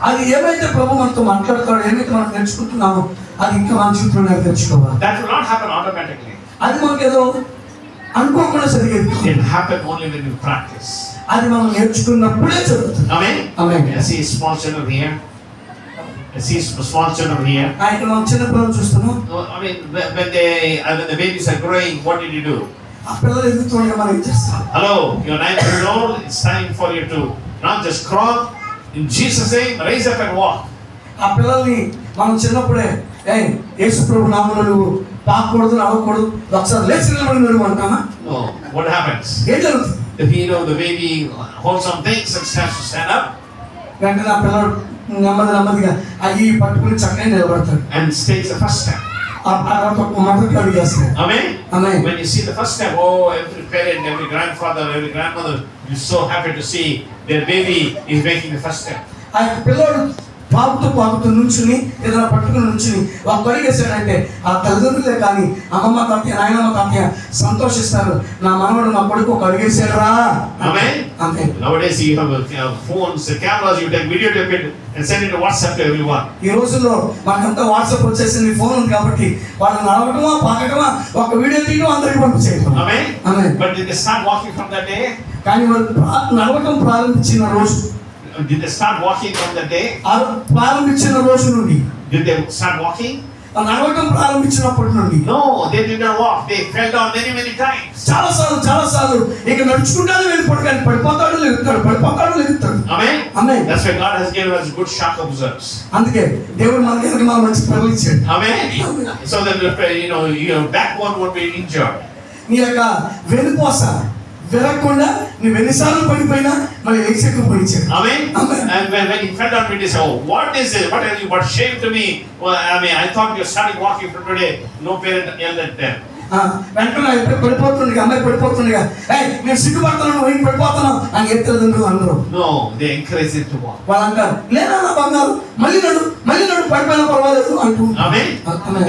Speaker 1: అది ఏమైతే ప్రభు మనతో మాట్లాడతాడో, ఏమైతే మనం నేర్చుకుంటున్నామో అది ఇంకా మన జీవితంలో నేర్చుకోవాలి.
Speaker 2: That will not happen automatically.
Speaker 1: అది మనకి ఏదో అనుకోకుండా జరిగేది.
Speaker 2: It will happen only when you practice.
Speaker 1: అది మనం నేర్చుకున్నప్పుడే జరుగుతుంది.
Speaker 2: Amen. I see small children here.
Speaker 1: ఇక్కడ మనం చిన్న పిల్లలు చూస్తున్నాం.
Speaker 2: I mean, when the babies are growing, what did you do?
Speaker 1: ఆ పిల్లలు ఎదుగుతుండగా మనం ఏం చేస్తాం?
Speaker 2: Hello, you're 9 years old. It's time for you to not just crawl. In Jesus' name, raise up and walk.
Speaker 1: ఆ పిల్లల్ని మనం చిన్నప్పుడే యేసు ప్రభు నామములో నువ్వు పాకూడదు, నడవకూడదు, ఒకసారి లేచి నిలబడి నడువు అంటామా?
Speaker 2: No. What happens?
Speaker 1: ఏం జరుగుతుంది?
Speaker 2: If the baby holds some things and starts to stand up,
Speaker 1: వెంటనే ఆ పిల్లలు నెమ్మదిగా అవి పట్టుకుని చక్కగా నిలబడతాడు.
Speaker 2: And takes the first step.
Speaker 1: మొదటి అడుగు చేస్తాడు.
Speaker 2: Amen. When you see the first step, every parent, every grandfather, every grandmother is so happy to see their baby is making the first step.
Speaker 1: ఆ పిల్లడు పాకుతూ నుంచుని ఏదైనా పట్టుకుని నుంచుని ఒక అడిగేసాడంటే ఆ తల్లిదండ్రులే కానీ అమ్మమ్మ తాతయ్య నాయనమ్మ తాతయ్య సంతోషిస్తారు, నా మనవడు నా కొడుకు ఒక అడిగేసాడు రా.
Speaker 2: Amen. Nowadays you have phones, cameras, you take video tape it and send it to WhatsApp to everyone.
Speaker 1: ఈ రోజుల్లో మనకంతా వాట్సాప్ వచ్చేసింది, ఫోన్ ఉంది కాబట్టి వాళ్ళు నడవటమా పాకటమా ఒక వీడియో తీయడం అందరికి పంపించేయడం.
Speaker 2: Amen. But did they start walking from that day?
Speaker 1: కానీ వాళ్ళు నడవటం ప్రారంభించిన రోజు,
Speaker 2: did they start walking from that day?
Speaker 1: ప్రారంభించిన రోజు నుండి
Speaker 2: did they start walking?
Speaker 1: నడవటం ప్రారంభించినప్పటి నుండి
Speaker 2: No, they did not walk. They fell down many times.
Speaker 1: చాలా సార్లు ఇక నడుచుకుంటానే వెళ్ళిపోడు, కానీ పడిపోతాడు లెగుతాడు.
Speaker 2: Amen. That's why God has given us good shock absorbers.
Speaker 1: అందుకే దేవుడు మనకి ఎందుకు మంచి పిల్లలు ఇచ్చాడు.
Speaker 2: Amen. So that your backbone won't be injured.
Speaker 1: నీ యొక్క వెనుపోస విరగకుండా నువ్వు ఎన్నిసార్లు పడిపోయినా మళ్ళీ లేచేకు పడిచాడు.
Speaker 2: Amen. And when he fell down, he said, "Oh, what is it? What are you? What shame to me? Well, I thought you started walking from today." No parent yelled at them.
Speaker 1: వెంటనే అమ్మాయి పడిపోతుండగా నేను సిగ్గుపడుతున్నాను, నువ్వు ఏం పడిపోతున్నావు అని ఏ తల్లిదండ్రులు అందరూ.
Speaker 2: No, they encourage it to walk.
Speaker 1: వాళ్ళు అంటారు, లేదా నా బంగారు మళ్ళీ నడు పడిపోయినా పర్వాలేదు అంటూ.
Speaker 2: Amen.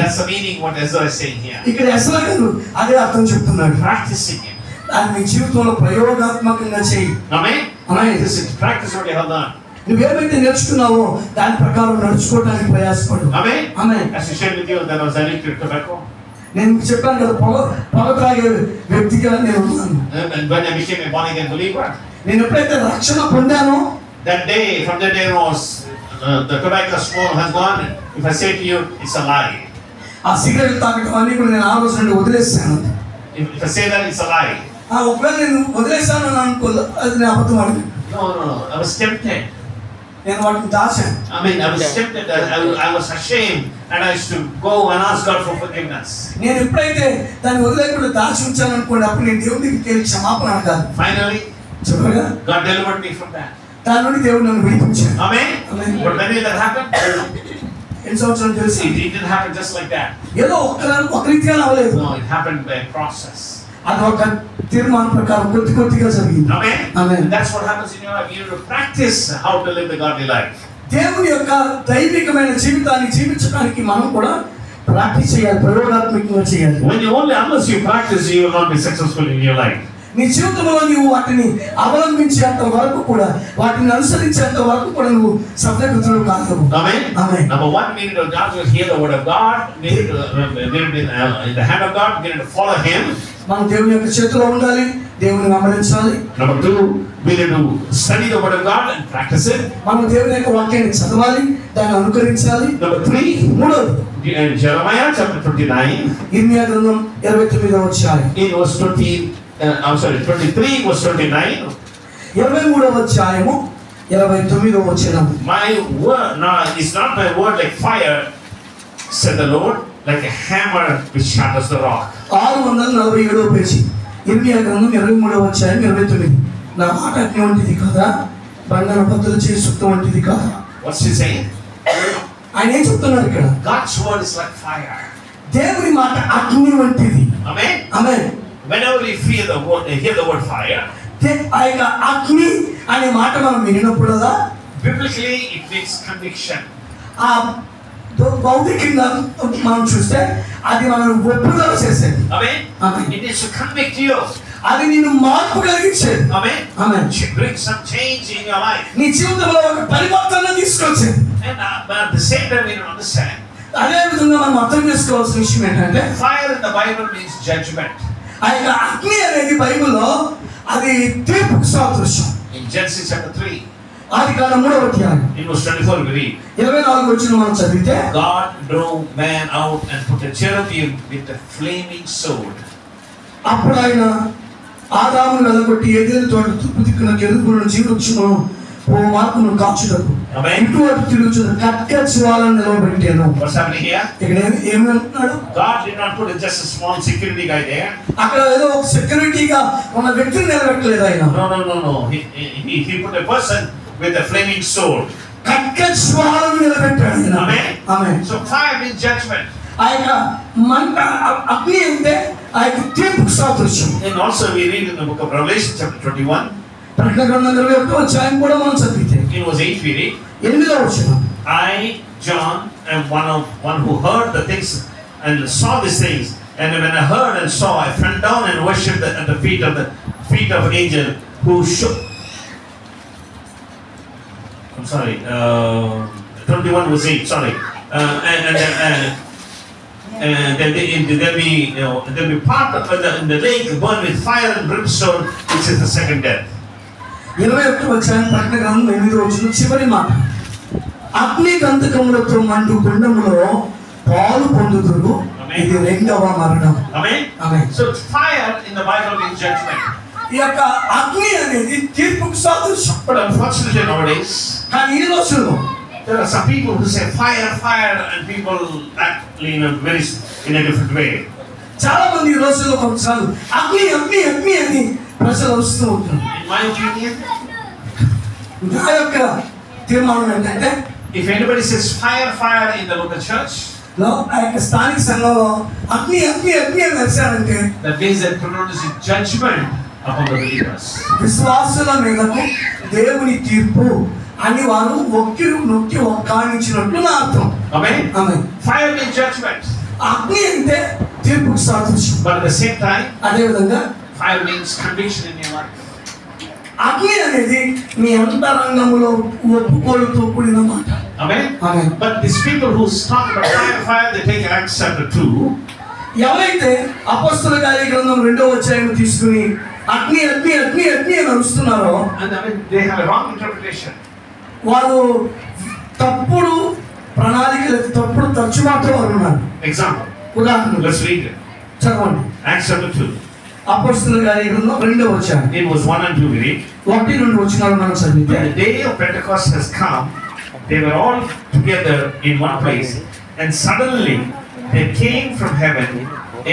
Speaker 2: That's the meaning what Ezra is saying here.
Speaker 1: ఇక్కడ ఎస్రా గారు అదే అర్థం చెప్తున్నాడు.
Speaker 2: Practicing it.
Speaker 1: అది నీ జీవితంలో ప్రయోగాత్మకంగా చేయి.
Speaker 2: Amen. Practice what you have done.
Speaker 1: నువ్వేమైతే నేర్చుకున్నావో దాని ప్రకారం నడుచుకోవడానికి ప్రయాసపడు.
Speaker 2: Amen. As I shared with you that I was addicted to tobacco.
Speaker 1: నేను చెప్పాను కదా, పొగ త్రాగే వ్యక్తిగా నేను ఉన్నాను.
Speaker 2: And when I became a born again believer,
Speaker 1: నేను ఎప్పుడైతే రక్షణ పొందానో
Speaker 2: That day, from that day onwards, the tobacco smoke has gone. If I say to you, it's a lie.
Speaker 1: ఆ సిగరెట్ తాగటం అన్ని కూడా నేను ఆ రోజు నుండి వదిలేసాను.
Speaker 2: If I say that, it's a lie.
Speaker 1: ఒకవేళ నేను వదిలేసాను అని అనుకోదు, అది నేను అబద్ధం అడిగాను.
Speaker 2: No. I was tempted.
Speaker 1: నేను వాటిని దాచాను.
Speaker 2: I was tempted. I was ashamed, and I used to go and ask God for forgiveness.
Speaker 1: నేను ఎప్పుడైతే దాన్ని వదిలేకుండా దాచి ఉంచాను అనుకోండి, అప్పుడు నేను దేవుడి దగ్గరికి వెళ్ళి క్షమాపణ అడగాలి.
Speaker 2: Finally,
Speaker 1: చెప్పగా
Speaker 2: God delivered me from that.
Speaker 1: దాని నుండి దేవుడు నన్ను విడిపించాడు.
Speaker 2: Amen. But when did that happen?
Speaker 1: ఎన్ని సంవత్సరాలు తెలిసి
Speaker 2: It didn't happen just like that.
Speaker 1: ఏదో ఒక రీతిగా అవ్వలేదు.
Speaker 2: No, it happened by a process.
Speaker 1: అది ఒక తీర్మానం ప్రకారం కొద్దిగా జరిగింది.
Speaker 2: Amen.
Speaker 1: Amen.
Speaker 2: And that's what happens in your life. You need to practice how to live the godly life.
Speaker 1: దేవుని యొక్క దైవికమైన జీవితాన్ని జీవించడానికి మనం కూడా ప్రాక్టీస్ చేయాలి, ప్రయోగాత్మకంగా చేయాలి.
Speaker 2: Unless you practice, you will not be successful in your life.
Speaker 1: నీ జీవితంలో నీవు వాటిని అవలంబించేంత వరకు కూడా, వాటిని అనుసరించేంత వరకు కూడా నువ్వు సఫలీకృతులు కాదు.
Speaker 2: Amen.
Speaker 1: Amen.
Speaker 2: Number one, we need to not just hear the word of God. We need to in the hand of God. We need to follow Him.
Speaker 1: మనం దేవుని యొక్క చేతిలో ఉండాలి, దేవుని వెంబడించాలి.
Speaker 2: Number two, we need to study the word of God and practice it.
Speaker 1: మనం దేవుని యొక్క వాక్యాన్ని చదవాలి, దాన్ని అనుకరించాలి.
Speaker 2: Number three,
Speaker 1: మూడోది
Speaker 2: Jeremiah chapter 29.
Speaker 1: ఇర్మియా గ్రంథం 29వ అధ్యాయం.
Speaker 2: It was 23 was 29.
Speaker 1: 23వ అధ్యాయము 29వ వచనం.
Speaker 2: My word, no, it's not my word like fire, said the Lord, like a hammer which shatters the rock.
Speaker 1: 647వ పేజీ. ఇర్మియా గ్రంథం 23వ అధ్యాయం 29. నా మాట అగ్ని వంటిది కదా, బంగారు బద్దలు చేసి సుత్తం వంటిది కదా.
Speaker 2: What's he saying?
Speaker 1: ఆయన ఏం చెప్తున్నారు ఇక్కడ?
Speaker 2: God's word is like fire.
Speaker 1: దేవుని మాట అగ్ని వంటిది.
Speaker 2: Amen.
Speaker 1: Amen.
Speaker 2: Whenever we hear the word fire,
Speaker 1: ఆ యొక్క అగ్ని అనే మాట మనం వినినప్పుడదా
Speaker 2: biblically it means conviction.
Speaker 1: ఆ భౌతికంగా మనం చూస్తే అది మనం ఒప్పుదల చేసేది.
Speaker 2: Amen.
Speaker 1: Amen.
Speaker 2: It is to convict you.
Speaker 1: అది నిన్ను మార్పు కలిగించేది.
Speaker 2: Amen.
Speaker 1: Amen.
Speaker 2: To bring some change in your life.
Speaker 1: నీ జీవితంలో ఒక పరివర్తన తీసుకొచ్చేది.
Speaker 2: And but at the same time we don't understand.
Speaker 1: అదే విధంగా మనం అర్థం చేసుకోవాల్సిన విషయం ఏంటంటే,
Speaker 2: Fire in the Bible means judgment.
Speaker 1: ఆ యొక్క అగ్ని అనేది బైబిల్లో అది తీర్పుకు సాదృశ్యం.
Speaker 2: In Genesis chapter 3,
Speaker 1: ఆదికాండం 3వ అధ్యాయం
Speaker 2: in verse 24 we read,
Speaker 1: 24వ వచనం మనం చదివితే,
Speaker 2: God drove man out and put a cherubim with a flaming sword.
Speaker 1: అప్పుడు ఆయన ఆదామును వెళ్ళగొట్టి ఏదైనా తోట తూర్పు దిక్కున కెరూబులను జీవవృక్షమును ఓ మార్పును కాచుటకు ఇటువంటి తిరుగుచున్న ఖడ్గజ్వాలను నిలవబెట్టాను.
Speaker 2: What's happening here?
Speaker 1: ఇక్కడ ఏమి అంటున్నాడు?
Speaker 2: God did not put just a small security guy there.
Speaker 1: అక్కడ ఏదో ఒక సెక్యూరిటీగా ఉన్న వ్యక్తిని నిలబెట్టలేదు ఆయన.
Speaker 2: No. He put a person with a flaming sword.
Speaker 1: ఖడ్గజ్వాలను నిలబెట్టాడు ఆయన.
Speaker 2: Amen.
Speaker 1: ఆమేన్.
Speaker 2: So fire means judgment.
Speaker 1: ఆ యొక్క మంట అగ్ని అంటే ఆ యొక్క తీర్పుకు సాదృశ్యం.
Speaker 2: And also we read in the book of Revelation chapter 21.
Speaker 1: ప్రకటన గ్రంథం 21వ అధ్యాయం కూడా మనం చదివితే,
Speaker 2: In verse 8 we read,
Speaker 1: 8వ వచనం.
Speaker 2: I, John, am one who heard the things and saw these things. And when I heard and saw, I fell down and worshipped at the feet of angel who shook. I'm sorry. 21 verse 8. Sorry. And then there'll be part of in the lake burned with fire and brimstone, which is the second death.
Speaker 1: 21వ అధ్యాయం ప్రకటన గ్రంథం 8వ వచనం చివరి మాట. అగ్ని గంధకములతో మండు గుండములో పాలు పొందుదురు, ఇది రెండవ మరణం.
Speaker 2: Amen.
Speaker 1: Amen.
Speaker 2: So fire in the Bible means judgment.
Speaker 1: ఈ యొక్క అగ్ని అనేది తీర్పుకు సాదృశ్యం.
Speaker 2: But unfortunately nowadays,
Speaker 1: కానీ ఈ రోజుల్లో
Speaker 2: there are some people who say fire, and people act in a different way.
Speaker 1: చాలా మంది ఈ రోజుల్లో కొన్నిసార్లు అగ్ని అని ప్రజలు వస్తూ ఉంటారు.
Speaker 2: In my opinion,
Speaker 1: నా యొక్క తీర్మానం ఏంటంటే,
Speaker 2: if anybody says fire in the local church,
Speaker 1: ఆ యొక్క స్థానిక సంఘంలో అగ్ని అని నడిచారంటే,
Speaker 2: that means that pronouncing judgment upon the believers.
Speaker 1: విశ్వాసుల మీదకు దేవుని తీర్పు అని వారు నొక్కి ఒక్కానించినట్లు నా అర్థం.
Speaker 2: Amen.
Speaker 1: ఆమేన్.
Speaker 2: Fire means judgment.
Speaker 1: అగ్ని అంటే తీర్పుకు సాదృశ్యం.
Speaker 2: But at the same time,
Speaker 1: అదే విధంగా
Speaker 2: fire means conviction in your life.
Speaker 1: అగ్ని అనేది మీ అంతరంగములో ఒప్పుకోలుతో కూడిన మాట.
Speaker 2: Amen.
Speaker 1: Amen.
Speaker 2: But these people who talk about fire, they take Acts chapter 2.
Speaker 1: ఎవరైతే అపొస్తలుల కార్యగ్రంథం 2వ అధ్యాయం తీసుకుని అగ్ని అని అరుస్తున్నారో,
Speaker 2: And I mean, they have a wrong interpretation.
Speaker 1: వారు తప్పుడు ప్రణాళిక లేదా తప్పుడు తర్జుమాతో వారు ఉన్నారు.
Speaker 2: Example.
Speaker 1: ఉదాహరణ
Speaker 2: Let's read it.
Speaker 1: చదవండి.
Speaker 2: Acts chapter 2.
Speaker 1: అపోస్తలుల కార్యగ్రంథం 2వ అధ్యాయం.
Speaker 2: It was 1 and 2 we read.
Speaker 1: 1-2 వచనాలు మనం చదివితే,
Speaker 2: When the day of Pentecost has come, they were all together in one place, and suddenly there came from heaven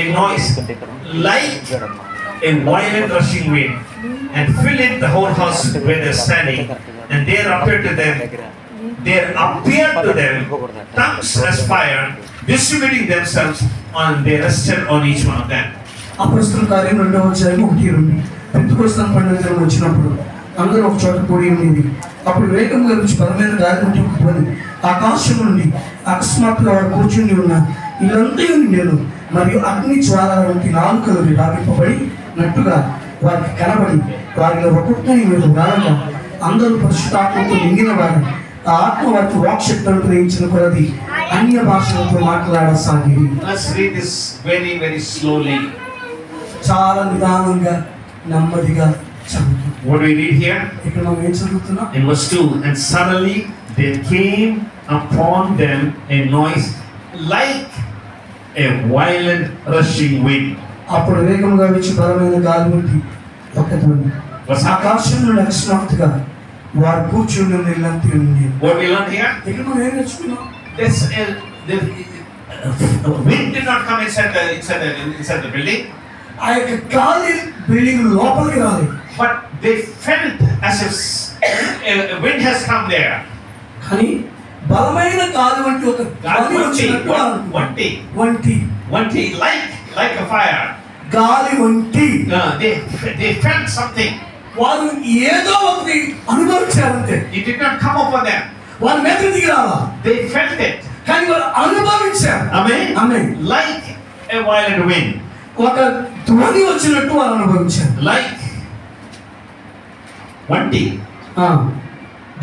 Speaker 2: a noise like a violent rushing wind, and filled the whole house where they were standing. And there appeared to them tongues as fire, distributing themselves, and they rested on each one of them.
Speaker 1: అపోస్తలుల కార్యం 2వ అధ్యాయం 1-2. Pentecost పండుగ దినం వచ్చినప్పుడు అందరూ ఒక చోట కూడి ఉండేది. అప్పుడు వేగంగా వచ్చి బలమైన గాలి నుండి ఒక ధ్వని ఆకాశం నుండి అకస్మాత్తుగా వారు కూర్చుని ఉన్న ఇల్లంతా నేను మరియు అగ్ని జ్వాలల వంటి నాలుకలు విభాగింపబడినట్టుగా వారికి కనబడి వారిలో ఒక్కొక్కరి మీద గాలగా అందరూ పరిశుద్ధాత్మతో నిండిన వారు ఆ ఆత్మ వారికి వాక్శక్తులను గ్రహించిన కొలది అన్య భాషలతో మాట్లాడసాగి.
Speaker 2: Let's read this very, very slowly.
Speaker 1: చాలా నిదానంగా నెమ్మదిగా చదువుతాం.
Speaker 2: What do we read here?
Speaker 1: ఇక్కడ మనం ఏం చదువుతున్నాం?
Speaker 2: In verse 2, and suddenly there came upon them a noise like a violent rushing wind.
Speaker 1: అప్పుడు వేగంగా వచ్చి బలమైన గాలి నుండి ఒక ధ్వని ఆకాశం నుండి అకస్మాత్తుగా వారు కూర్చుని ఇల్లంతా ఉంది.
Speaker 2: What we learn here?
Speaker 1: ఇక్కడ మనం ఏం నేర్చుకున్నాం?
Speaker 2: The wind did not come inside the building.
Speaker 1: ఆ యొక్క గాలి బిల్డింగ్ లోపలికి రాలేదు.
Speaker 2: But they felt as if a wind has come there.
Speaker 1: కానీ బలమైన గాలి వంటి ఒక గాలి వచ్చినట్టు
Speaker 2: వంటి like a fire.
Speaker 1: గాలి వంటి
Speaker 2: they felt something.
Speaker 1: వారు ఏదో ఒకటి అనుభవించారంటే.
Speaker 2: It did not come upon them.
Speaker 1: వారి మీద దిగి రాలా.
Speaker 2: They felt it.
Speaker 1: కానీ వారు అనుభవించారు.
Speaker 2: Amen.
Speaker 1: Amen.
Speaker 2: Like a violent wind.
Speaker 1: ఒక ధ్వని వచ్చినట్టు వారు అనుభవించారు.
Speaker 2: Like వంటి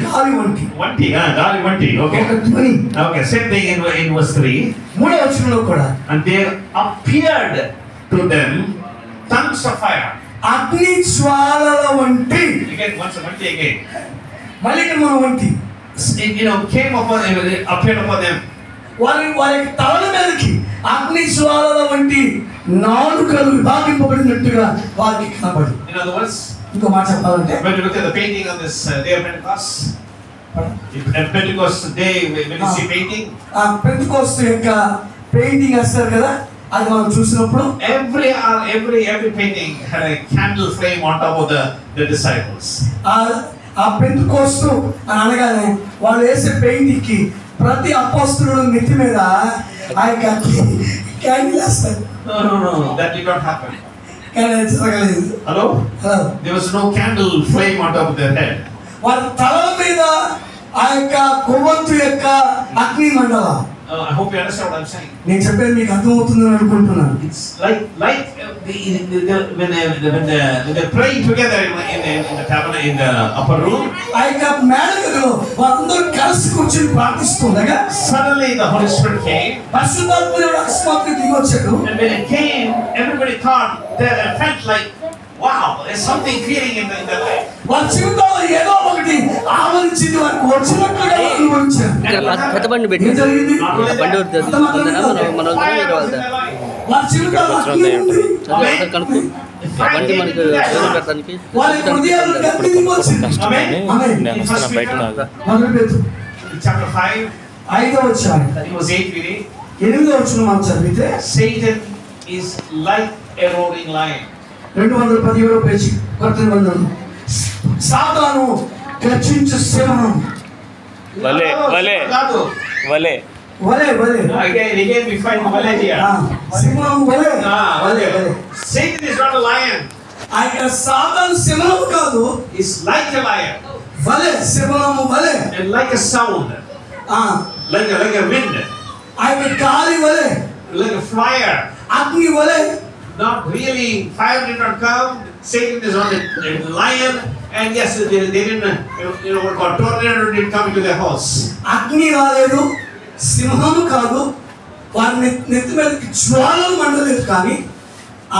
Speaker 1: గాలి వంటి
Speaker 2: గాలి వంటి. Okay.
Speaker 1: ఒక ధ్వని.
Speaker 2: Okay. Same thing in verse 3.
Speaker 1: 3వ వచనంలో కూడా
Speaker 2: and there appeared to them tongues of fire.
Speaker 1: అగ్ని జ్వాలల వంటి.
Speaker 2: Again, once again.
Speaker 1: మళ్ళీ ఇక్కడ మనం వంటి.
Speaker 2: Came upon them, appeared upon them.
Speaker 1: వారి తలల మీదకి అగ్ని జ్వాలల వంటి నాలుకలు విభాగింపబడినట్టుగా వారికి కనబడి.
Speaker 2: In other words,
Speaker 1: ఇంకో మాట చెప్పాలంటే,
Speaker 2: when you look at the painting on this day of Pentecost, Pentecost day, when you see painting,
Speaker 1: Pentecost యొక్క పెయింటింగ్ వేస్తారు కదా, అది మనం చూసినప్పుడు
Speaker 2: every painting had a candle flame on top of the disciples.
Speaker 1: ఆ పెంతెకొస్తు అని అనగానే వాళ్ళు వేసే పెయింటింగ్ కి ప్రతి అపోస్తలుడు నెత్తి మీద ఆ యొక్క క్యాండిల్ వేస్తారు.
Speaker 2: No, that did not happen.
Speaker 1: Hello?
Speaker 2: There was no candle flame on top of their head.
Speaker 1: వారి తలల మీద ఆ యొక్క కొవ్వొత్తు యొక్క అగ్ని మండల.
Speaker 2: I hope you understand what I'm saying.
Speaker 1: నేను చెప్పేది మీకు అర్థమవుతుందని అనుకుంటున్నాను.
Speaker 2: It's like when they're praying together in the tabernacle, in the upper room.
Speaker 1: ఆ యొక్క మేడగదిలో వారందరూ కలిసి కూర్చొని ప్రార్థిస్తుండగా
Speaker 2: suddenly the Holy Spirit came.
Speaker 1: పరిశుద్ధాత్ముడు అకస్మాత్తుగా దిగి వచ్చాడు.
Speaker 2: And when it came, everybody thought they felt like, wow, there's something feeling in the life.
Speaker 1: వారి జీవితంలో ఏదో ఒకటి ఆవరించింది, వారికి వచ్చినట్లుగా అనుభవించారు.
Speaker 3: పెద్ద బండి పెట్టి బండి
Speaker 1: వారి జీవితంలో
Speaker 3: కనుక్కు బండి మనకు పెట్టడానికి
Speaker 1: వారి హృదయాలు గట్టి దిగి వచ్చింది.
Speaker 2: Chapter 5,
Speaker 1: 5వ అధ్యాయం.
Speaker 2: it was 8 we read.
Speaker 1: 8వ వచనం మనం చదివితే,
Speaker 2: Satan is like a roaring lion.
Speaker 1: 217వ పేజీ కొత్త నిబంధన. సాతాను గర్జించు సింహం.
Speaker 3: వలే
Speaker 2: Again we find వలే here.
Speaker 1: సింహం వలే.
Speaker 2: Satan is not a lion.
Speaker 1: ఆయన సాతాను సింహం కాదు.
Speaker 2: Is like a lion.
Speaker 1: వలే సింహము వలే.
Speaker 2: And like a sound. Like a wind.
Speaker 1: ఆయన గాలి వలే.
Speaker 2: Like a fire.
Speaker 1: అగ్ని వలే.
Speaker 2: Not really, fire did not come. Satan is on a lion, and yes, they didn't, what God, tornado didn't come into their house.
Speaker 1: అగ్ని రాలేదు, సింహము కాదు, వారి నెత్తి మీదకి జ్వాలలు మండలేదు, కానీ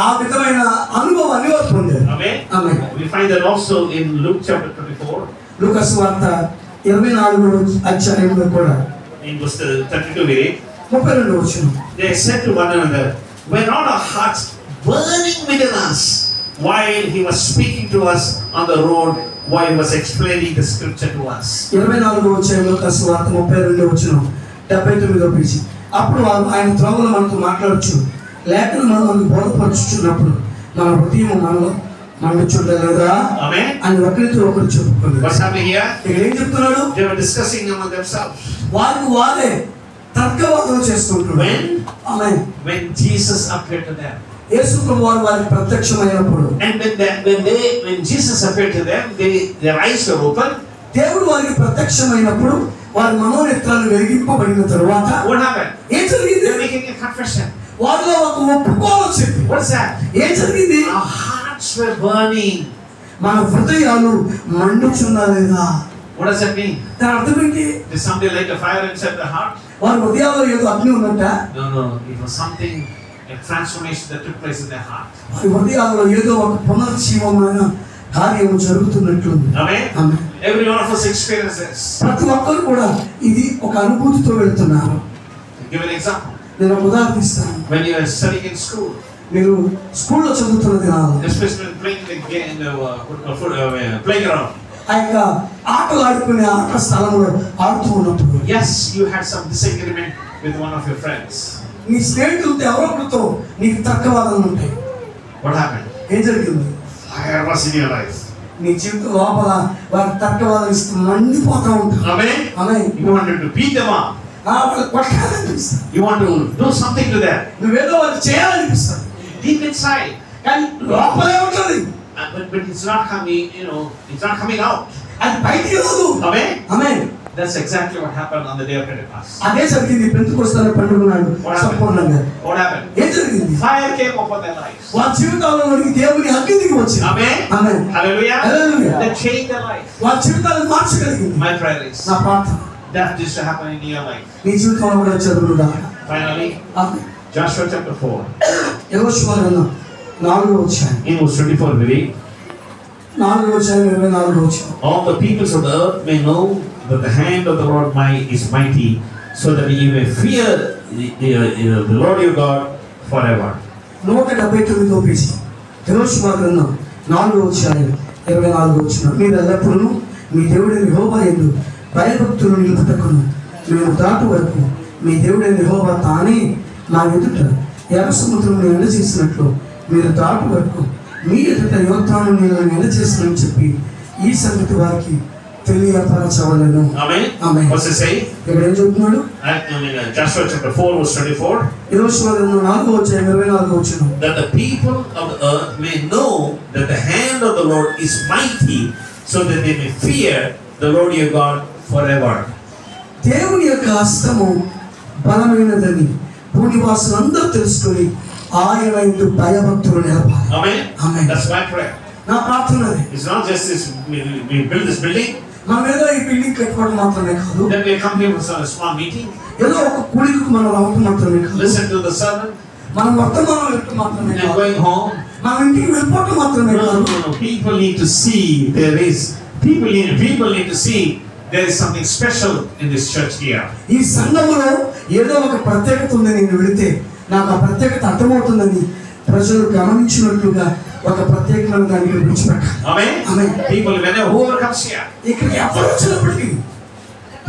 Speaker 1: ఆ విధమైన అనుభవాన్ని వారు పొందారు.
Speaker 2: Amen.
Speaker 1: Amen.
Speaker 2: We find that also in Luke chapter 24.
Speaker 1: లూకా సువార్త 24వ అధ్యాయంలో కూడా
Speaker 2: in verse 32 we read,
Speaker 1: 32వ వచనం.
Speaker 2: they said to one another, were not our hearts burning within us while he was speaking to us on the road, while he was explaining the scripture to us?
Speaker 1: 24వ అధ్యాయంలో సువార్త 32వ వచనం 79వ page. అప్పుడు వారు ఆయన త్రోవలో మనతో మాట్లాడచ్చు, లేఖను మనల్ని బోధపరుచుచున్నప్పుడు మన హృదయం మనలో మండుచుండలేదా అని ఒకరితో ఒకరు చెప్పుకున్నారు.
Speaker 2: What's happening here?
Speaker 1: ఇక్కడ ఏం చెప్తున్నాడు?
Speaker 2: They were discussing among themselves.
Speaker 1: వారికి వారే తర్కవాదం చేసుకుంటున్నారు.
Speaker 2: When Jesus appeared to them,
Speaker 1: యేసు ప్రభువు వారికి ప్రత్యక్షమైనప్పుడు,
Speaker 2: and when Jesus appeared to them, their eyes were open.
Speaker 1: దేవుడు వారికి ప్రత్యక్షమైనప్పుడు వారి మనోనేత్రాలు వెలిగింపబడిన తరువాత
Speaker 2: what happened?
Speaker 1: ఏం జరిగింది?
Speaker 2: They're making a confession.
Speaker 1: వారిలో ఒక ఒప్పుకోలు వచ్చింది.
Speaker 2: What's that?
Speaker 1: ఏం జరిగింది?
Speaker 2: Our hearts were burning.
Speaker 1: మన హృదయాలు మండుచున్నలేదా?
Speaker 2: What does that mean?
Speaker 1: దాని అర్థం ఏంటి?
Speaker 2: Did somebody light a fire inside their heart?
Speaker 1: వారి హృదయాల్లో ఏదో అగ్ని ఉన్నట్ట?
Speaker 2: No. It was something, a transformation that took place in their heart.
Speaker 1: వారి హృదయాల్లో ఏదో ఒక పునర్జీవమైన కార్యము జరుగుతున్నట్లుంది.
Speaker 2: Amen. Every one of us experiences.
Speaker 1: ప్రతి ఒక్కరు కూడా ఇది ఒక అనుభూతితో వెళ్తున్నారు.
Speaker 2: Give an example.
Speaker 1: నేను ఒక ఉదాహరణ ఇస్తాను.
Speaker 2: When you are studying in school,
Speaker 1: మీరు స్కూల్లో చదువుతున్న దినాల్లో,
Speaker 2: especially playing the game, playground.
Speaker 1: ఆ యొక్క ఆటలు ఆడుకునే ఆట స్థలంలో ఆడుతూ ఉన్నప్పుడు,
Speaker 2: Yes, you had some disagreement with one of your friends.
Speaker 1: నీ స్నేహితులతో ఎవరొకరితో నీకు తర్కవాదనలు ఉంటాయి.
Speaker 2: What happened?
Speaker 1: ఏం జరిగింది?
Speaker 2: Fire was in your life.
Speaker 1: నీ జీవితం లోపల వారి తర్కవాదం ఇస్తూ మండిపోతూ ఉంటారు.
Speaker 2: Amen. You wanted to beat them up.
Speaker 1: వాళ్ళు కొట్టాలనిపిస్తారు.
Speaker 2: You want to do something to them.
Speaker 1: నువ్వేదో వాళ్ళు చేయాలనిపిస్తారు.
Speaker 2: Deep inside.
Speaker 1: కానీ లోపలే ఉంటుంది.
Speaker 2: But it's not coming, it's not coming out.
Speaker 1: అది బయటికి రాదు.
Speaker 2: Amen. That's exactly what happened on the day of Pentecost.
Speaker 1: అదే జరిగింది పెంతెకొస్తు పండుగ నాడు సంపూర్ణంగా.
Speaker 2: What happened?
Speaker 1: ఏం జరిగింది?
Speaker 2: Fire came upon their lives.
Speaker 1: వారి జీవితాల్లోకి దేవుని అగ్ని దిగి వచ్చింది.
Speaker 2: Amen. Hallelujah. That changed their life.
Speaker 1: వారి జీవితాలను మార్చగలిగింది.
Speaker 2: My prayer is,
Speaker 1: నా ప్రార్థన,
Speaker 2: that is to happen in your life.
Speaker 1: నీ జీవితంలో కూడా జరుగునుగా.
Speaker 2: Finally, Joshua chapter 4.
Speaker 1: యెహోషువ గ్రంథం 4వ అధ్యాయం.
Speaker 2: In verse 24 we read,
Speaker 1: 4వ అధ్యాయం 24వ వచనం.
Speaker 2: all the peoples of the earth may know that the hand of the Lord is mighty, so that ye may fear the Lord your God forever.
Speaker 1: 179వ పేజీ. యెహోషువ గ్రంథం 4వ అధ్యాయం 24వ వచనం. మీరు ఎల్లప్పుడూ మీ దేవుడైన యెహోవా యందు భయభక్తులు నిలుపుటకును మేము దాటు వరకు మీ దేవుడైన యెహోవా తానే మా ఎదుట ఎర్ర సముద్రం ఎండచేసినట్లు మీరు దాటు వరకు మీ ఎదుట యోర్దాను నీళ్ళను ఎండచేసినని చెప్పి ఈ సంగతి వారికి తెలియపరచవలెను.
Speaker 2: Amen. What's it say?
Speaker 1: ఇక్కడ ఏం చెప్తున్నాడు?
Speaker 2: Joshua chapter 4 verse 24.
Speaker 1: యెహోషువ గ్రంథం 4వ అధ్యాయం 24వ వచనం.
Speaker 2: That the people of the earth may know that the hand of the Lord is mighty, so that they may fear the Lord your God forever.
Speaker 1: దేవుని యొక్క హస్తము బలమైనదని భూనివాసులందరూ తెలుసుకొని ఆయన యందు భయభక్తులు నిలపాలి.
Speaker 2: Amen. That's my prayer.
Speaker 1: నా ప్రార్థన అది.
Speaker 2: It's not just this, we build this building,
Speaker 1: మనం ఏదో ఈ బిల్డింగ్ కట్టుకోవడం మాత్రమే కాదు,
Speaker 2: then we come here for a small meeting,
Speaker 1: ఏదో ఒక కూడికి మనం రావడం మాత్రమే కాదు,
Speaker 2: listen to the sermon,
Speaker 1: మనం వర్తమానం వినడం మాత్రమే
Speaker 2: and
Speaker 1: కాదు,
Speaker 2: going home.
Speaker 1: మనం ఇంటికి వెళ్ళిపోవడం మాత్రమే కాదు.
Speaker 2: No. People need to see people need to see there is something special in this church here.
Speaker 1: ఈ సంఘములో ఏదో ఒక ప్రత్యేకత ఉందని నేను వెళితే నాకు ఆ ప్రత్యేకత అర్థమవుతుందని ప్రజలు గమనించినట్లుగా ఒక ప్రత్యేకమైన దానికి విడిచిపెట్టాలి.
Speaker 2: Amen. People, whoever comes here,
Speaker 1: ఇక్కడికి ఎవరు వచ్చినప్పటికీ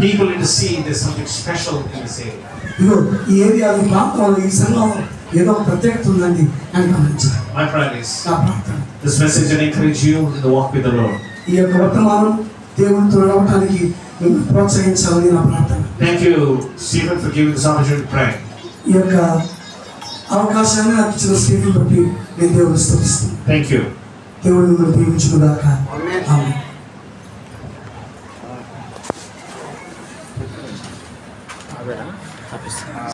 Speaker 2: people need to see there's something special in this area.
Speaker 1: ఇదిగో ఈ ఏరియాలో ప్రాంతంలో ఈ సంఘంలో ఏదో ఒక ప్రత్యేకత ఉందండి అని గమనించాలి.
Speaker 2: My prayer is,
Speaker 1: నా ప్రార్థన,
Speaker 2: this message will encourage you in the walk with the Lord.
Speaker 1: ఈ యొక్క వర్తమానం దేవునితో నడవడానికి మిమ్మల్ని ప్రోత్సహించాలని నా ప్రార్థన.
Speaker 2: Thank you, Stephen, for giving this opportunity to pray.
Speaker 1: ఈ యొక్క అవకాశాన్ని నాకు ఇచ్చిన స్టేట్ని బట్టి నేను దేవుని స్తుతిస్తున్నాను.
Speaker 2: Thank you.
Speaker 1: దేవుడు మిమ్మల్ని దీవించుగాక. ఆమేన్.